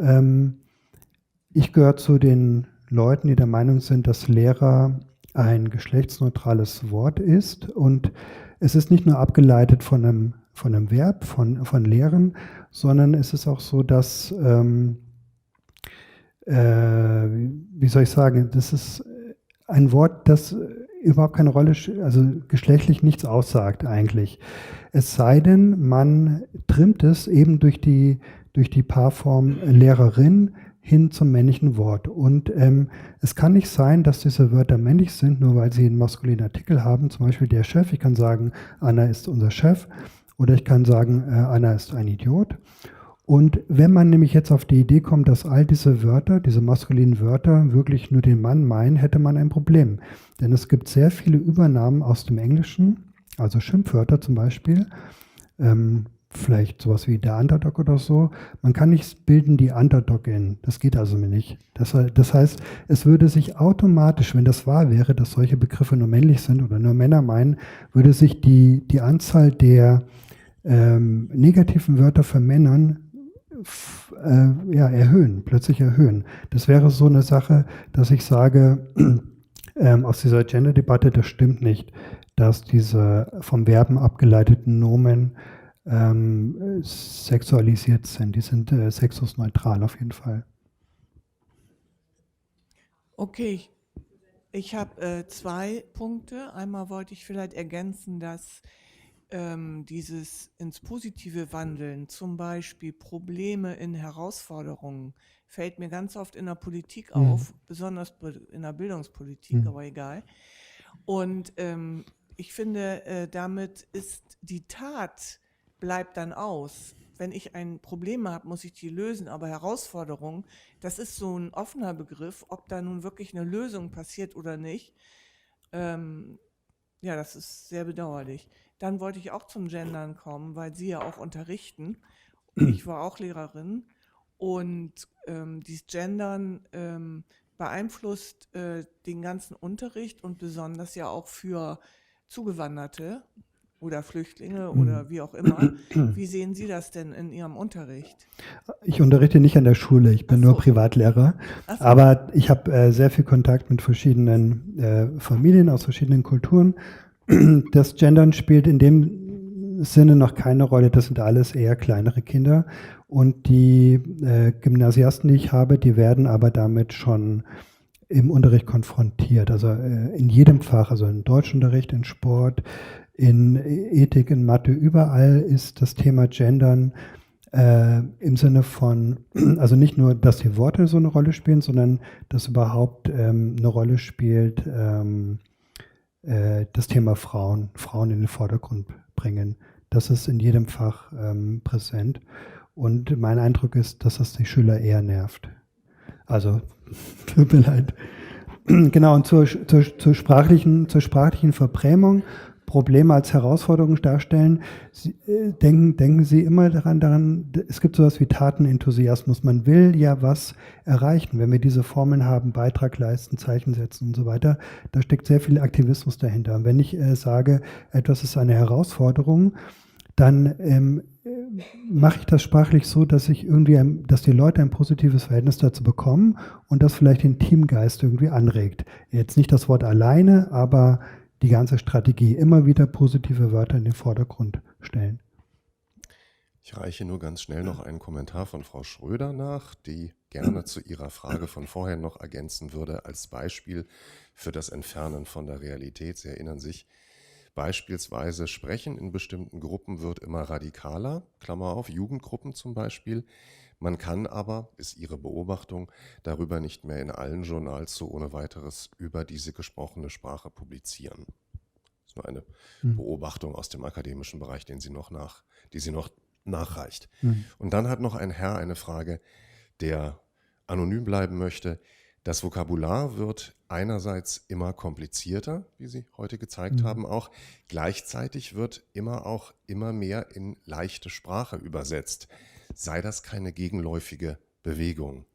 Speaker 1: ich gehöre zu den Leuten, die der Meinung sind, dass Lehrer ein geschlechtsneutrales Wort ist, und es ist nicht nur abgeleitet von einem Verb, von Lehren, sondern es ist auch so, dass, wie soll ich sagen, das ist ein Wort, das überhaupt keine Rolle, also geschlechtlich nichts aussagt eigentlich. Es sei denn, man trimmt es eben durch die Paarform Lehrerin hin zum männlichen Wort. Und es kann nicht sein, dass diese Wörter männlich sind, nur weil sie einen maskulinen Artikel haben. Zum Beispiel der Chef. Ich kann sagen, Anna ist unser Chef. Oder ich kann sagen, Anna ist ein Idiot. Und wenn man nämlich jetzt auf die Idee kommt, dass all diese Wörter, diese maskulinen Wörter wirklich nur den Mann meinen, hätte man ein Problem. Denn es gibt sehr viele Übernahmen aus dem Englischen, also Schimpfwörter zum Beispiel, vielleicht sowas wie der Underdog oder so. Man kann nicht bilden die Underdogin. Das geht also nicht. Das heißt, es würde sich automatisch, wenn das wahr wäre, dass solche Begriffe nur männlich sind oder nur Männer meinen, würde sich die Anzahl der negativen Wörter für Männern plötzlich erhöhen. Das wäre so eine Sache, dass ich sage, aus dieser Gender-Debatte, das stimmt nicht, dass diese vom Verben abgeleiteten Nomen sexualisiert sind. Die sind sexusneutral auf jeden Fall.
Speaker 7: Okay, ich habe 2 Punkte. Einmal wollte ich vielleicht ergänzen, dass dieses ins Positive wandeln, zum Beispiel Probleme in Herausforderungen, fällt mir ganz oft in der Politik auf, besonders in der Bildungspolitik, aber egal. Und ich finde, damit ist die Tat bleibt dann aus. Wenn ich ein Problem habe, muss ich die lösen, aber Herausforderung, das ist so ein offener Begriff, ob da nun wirklich eine Lösung passiert oder nicht. Ja, das ist sehr bedauerlich. Dann wollte ich auch zum Gendern kommen, weil Sie ja auch unterrichten. Ich war auch Lehrerin und dieses Gendern beeinflusst den ganzen Unterricht und besonders ja auch für Zugewanderte oder Flüchtlinge oder wie auch immer. Wie sehen Sie das denn in Ihrem Unterricht?
Speaker 1: Ich unterrichte nicht an der Schule, ich bin nur Privatlehrer, aber ich habe sehr viel Kontakt mit verschiedenen Familien aus verschiedenen Kulturen. Das Gendern spielt in dem Sinne noch keine Rolle, das sind alles eher kleinere Kinder, und die Gymnasiasten, die ich habe, die werden aber damit schon im Unterricht konfrontiert, also in jedem Fach, also im Deutschunterricht, in Sport, in Ethik, in Mathe, überall ist das Thema Gendern im Sinne von, also nicht nur, dass die Worte so eine Rolle spielen, sondern dass überhaupt eine Rolle spielt, das Thema Frauen in den Vordergrund bringen. Das ist in jedem Fach präsent. Und mein Eindruck ist, dass das die Schüler eher nervt. Also, tut mir leid. Genau, und zur sprachlichen Verbrämung, Probleme als Herausforderung darstellen, denken Sie immer daran, es gibt sowas wie Tatenenthusiasmus. Man will ja was erreichen. Wenn wir diese Formeln haben, Beitrag leisten, Zeichen setzen und so weiter, da steckt sehr viel Aktivismus dahinter. Und wenn ich sage, etwas ist eine Herausforderung, dann mache ich das sprachlich so, dass die Leute ein positives Verhältnis dazu bekommen und das vielleicht den Teamgeist irgendwie anregt. Jetzt nicht das Wort alleine, aber die ganze Strategie, immer wieder positive Wörter in den Vordergrund stellen.
Speaker 2: Ich reiche nur ganz schnell noch einen Kommentar von Frau Schröder nach, die gerne zu ihrer Frage von vorher noch ergänzen würde, als Beispiel für das Entfernen von der Realität. Sie erinnern sich, beispielsweise Sprechen in bestimmten Gruppen wird immer radikaler, Klammer auf, Jugendgruppen zum Beispiel. Man kann aber, ist ihre Beobachtung, darüber nicht mehr in allen Journals so ohne weiteres über diese gesprochene Sprache publizieren. Das ist nur eine Beobachtung aus dem akademischen Bereich, die sie noch nachreicht. Und dann hat noch ein Herr eine Frage, der anonym bleiben möchte. Das Vokabular wird einerseits immer komplizierter, wie Sie heute gezeigt haben auch. Gleichzeitig wird immer mehr in leichte Sprache übersetzt. Sei das keine gegenläufige Bewegung?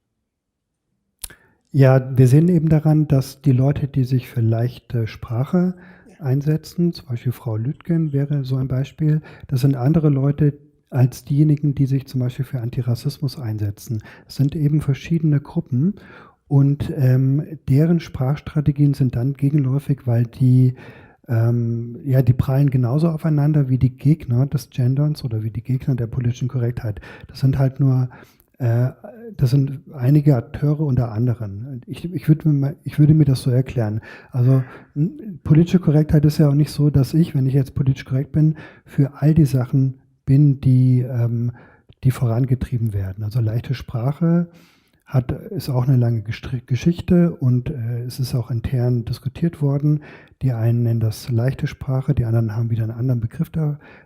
Speaker 2: Ja, wir sehen eben daran, dass die Leute, die sich für leichte Sprache
Speaker 1: einsetzen, zum Beispiel Frau Lütgen wäre so ein Beispiel. Das sind andere Leute als diejenigen, die sich zum Beispiel für Antirassismus einsetzen. Es sind eben verschiedene Gruppen und deren Sprachstrategien sind dann gegenläufig, weil die prallen genauso aufeinander wie die Gegner des Genderns oder wie die Gegner der politischen Korrektheit. Das sind halt nur das sind einige Akteure unter anderen. Ich würde mir das so erklären. Also politische Korrektheit ist ja auch nicht so, dass ich, wenn ich jetzt politisch korrekt bin, für all die Sachen bin, die vorangetrieben werden. Also leichte Sprache ist auch eine lange Geschichte und es ist auch intern diskutiert worden. Die einen nennen das leichte Sprache, die anderen haben wieder einen anderen Begriff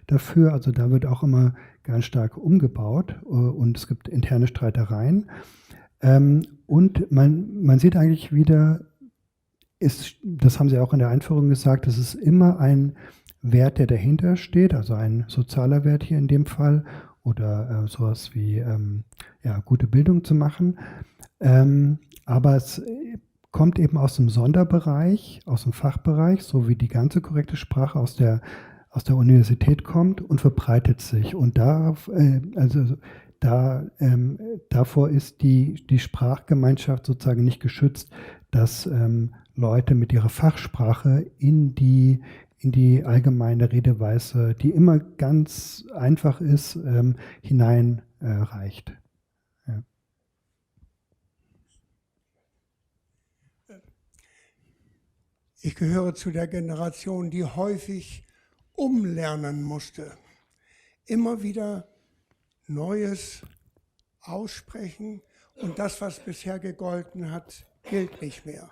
Speaker 1: dafür. Also da wird auch immer ganz stark umgebaut und es gibt interne Streitereien. Und man sieht eigentlich wieder, das haben Sie auch in der Einführung gesagt, es ist immer ein Wert, der dahinter steht, also ein sozialer Wert hier in dem Fall oder sowas wie gute Bildung zu machen. Aber es kommt eben aus dem Sonderbereich, aus dem Fachbereich, so wie die ganze korrekte Sprache aus der Universität kommt und verbreitet sich. Und davor ist die Sprachgemeinschaft sozusagen nicht geschützt, dass Leute mit ihrer Fachsprache in die allgemeine Redeweise, die immer ganz einfach ist, hineinreicht. Ja.
Speaker 8: Ich gehöre zu der Generation, die häufig umlernen musste. Immer wieder Neues aussprechen und das, was bisher gegolten hat, gilt nicht mehr.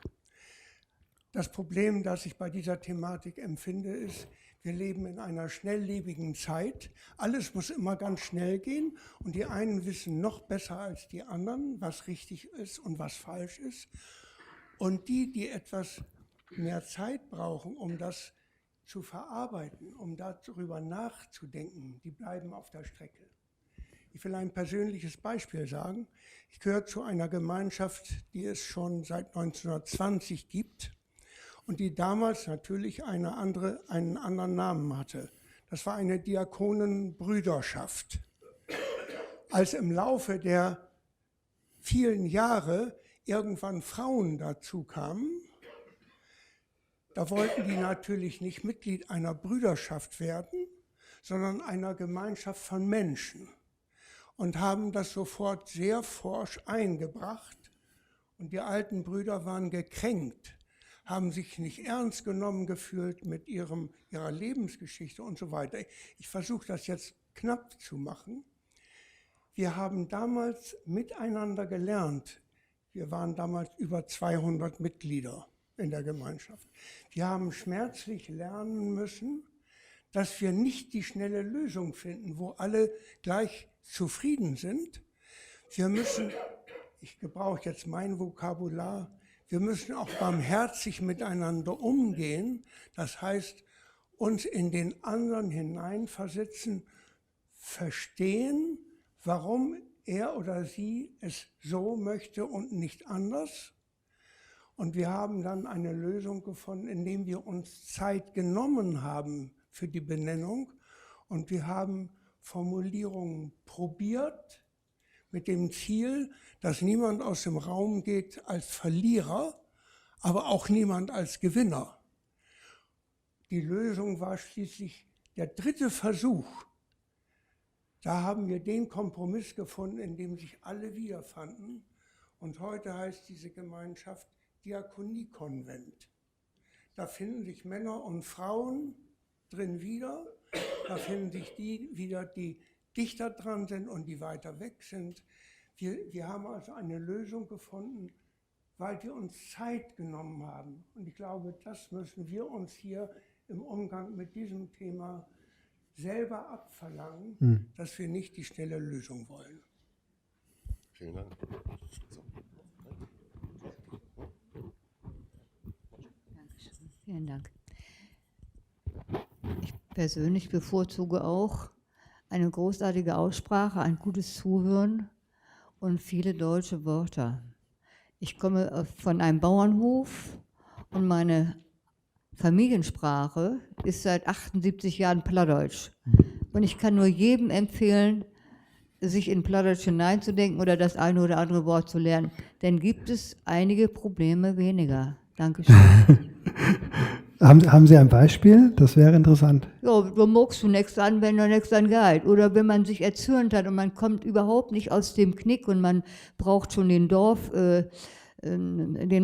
Speaker 8: Das Problem, das ich bei dieser Thematik empfinde, ist, wir leben in einer schnelllebigen Zeit. Alles muss immer ganz schnell gehen und die einen wissen noch besser als die anderen, was richtig ist und was falsch ist. Und die etwas mehr Zeit brauchen, um das zu verarbeiten, um darüber nachzudenken, die bleiben auf der Strecke. Ich will ein persönliches Beispiel sagen. Ich gehöre zu einer Gemeinschaft, die es schon seit 1920 gibt und die damals natürlich einen anderen Namen hatte. Das war eine Diakonenbrüderschaft. Als im Laufe der vielen Jahre irgendwann Frauen dazu kamen, da wollten die natürlich nicht Mitglied einer Brüderschaft werden, sondern einer Gemeinschaft von Menschen und haben das sofort sehr forsch eingebracht. Und die alten Brüder waren gekränkt, haben sich nicht ernst genommen gefühlt mit ihrer Lebensgeschichte und so weiter. Ich versuche das jetzt knapp zu machen. Wir haben damals miteinander gelernt. Wir waren damals über 200 Mitglieder in der Gemeinschaft. Wir haben schmerzlich lernen müssen, dass wir nicht die schnelle Lösung finden, wo alle gleich zufrieden sind. Wir müssen, ich gebrauche jetzt mein Vokabular, wir müssen auch barmherzig miteinander umgehen. Das heißt, uns in den anderen hineinversetzen, verstehen, warum er oder sie es so möchte und nicht anders. Und wir haben dann eine Lösung gefunden, indem wir uns Zeit genommen haben für die Benennung. Und wir haben Formulierungen probiert mit dem Ziel, dass niemand aus dem Raum geht als Verlierer, aber auch niemand als Gewinner. Die Lösung war schließlich der dritte Versuch. Da haben wir den Kompromiss gefunden, in dem sich alle wiederfanden. Und heute heißt diese Gemeinschaft Diakoniekonvent. Da finden sich Männer und Frauen drin wieder. Da finden sich die wieder, die dichter dran sind und die weiter weg sind. Wir haben also eine Lösung gefunden, weil wir uns Zeit genommen haben. Und ich glaube, das müssen wir uns hier im Umgang mit diesem Thema selber abverlangen, dass wir nicht die schnelle Lösung wollen.
Speaker 2: Vielen Dank.
Speaker 9: Vielen Dank. Ich persönlich bevorzuge auch eine großartige Aussprache, ein gutes Zuhören und viele deutsche Wörter. Ich komme von einem Bauernhof und meine Familiensprache ist seit 78 Jahren Plattdeutsch. Und ich kann nur jedem empfehlen, sich in Plattdeutsch hineinzudenken oder das eine oder andere Wort zu lernen. Denn gibt es einige Probleme weniger. Dankeschön.
Speaker 1: Haben Sie ein Beispiel? Das wäre interessant.
Speaker 9: Ja, du magst du nächst Anwender, nächst an Guide. Oder wenn man sich erzürnt hat und man kommt überhaupt nicht aus dem Knick und man braucht schon den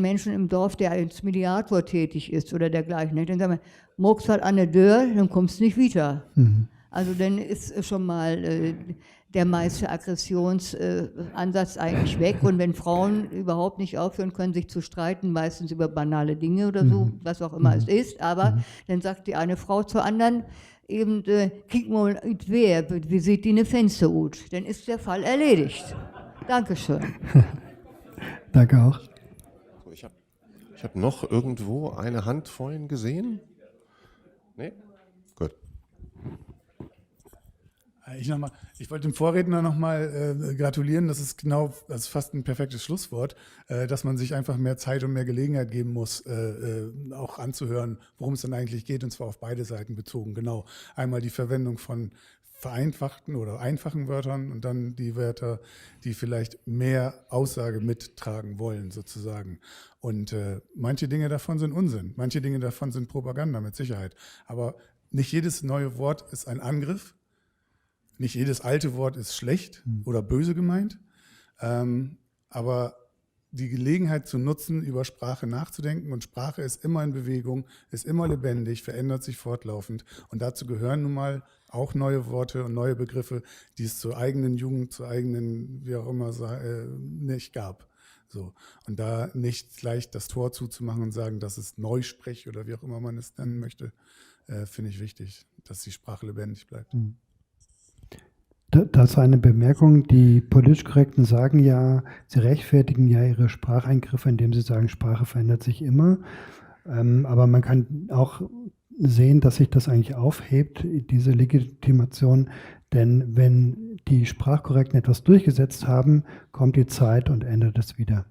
Speaker 9: Menschen im Dorf, der als Mediator tätig ist oder dergleichen. Dann sagt man, magst halt an der Tür, dann kommst du nicht wieder. Also dann ist schon mal der meiste Aggressionsansatz eigentlich weg. Und wenn Frauen überhaupt nicht aufhören können, sich zu streiten, meistens über banale Dinge oder so, was auch immer es ist, aber dann sagt die eine Frau zur anderen eben, kick mal, wie sieht die eine Fenster aus? Dann ist der Fall erledigt. Dankeschön.
Speaker 1: Danke auch.
Speaker 2: Ich hab noch irgendwo eine Hand vorhin gesehen. Nee? Gut.
Speaker 5: Ich wollte dem Vorredner nochmal gratulieren. Das ist fast ein perfektes Schlusswort, dass man sich einfach mehr Zeit und mehr Gelegenheit geben muss, auch anzuhören, worum es dann eigentlich geht, und zwar auf beide Seiten bezogen. Genau. Einmal die Verwendung von vereinfachten oder einfachen Wörtern und dann die Wörter, die vielleicht mehr Aussage mittragen wollen, sozusagen. Und manche Dinge davon sind Unsinn, manche Dinge davon sind Propaganda, mit Sicherheit. Aber nicht jedes neue Wort ist ein Angriff. Nicht jedes alte Wort ist schlecht oder böse gemeint, aber die Gelegenheit zu nutzen, über Sprache nachzudenken, und Sprache ist immer in Bewegung, ist immer lebendig, verändert sich fortlaufend, und dazu gehören nun mal auch neue Worte und neue Begriffe, die es zur eigenen Jugend, zur eigenen, wie auch immer, nicht gab. So. Und da nicht gleich das Tor zuzumachen und sagen, das ist Neusprech oder wie auch immer man es nennen möchte, finde ich wichtig, dass die Sprache lebendig bleibt.
Speaker 1: Dazu eine Bemerkung. Die politisch Korrekten sagen ja, sie rechtfertigen ja ihre Spracheingriffe, indem sie sagen, Sprache verändert sich immer. Aber man kann auch sehen, dass sich das eigentlich aufhebt, diese Legitimation. Denn wenn die Sprachkorrekten etwas durchgesetzt haben, kommt die Zeit und ändert es wieder.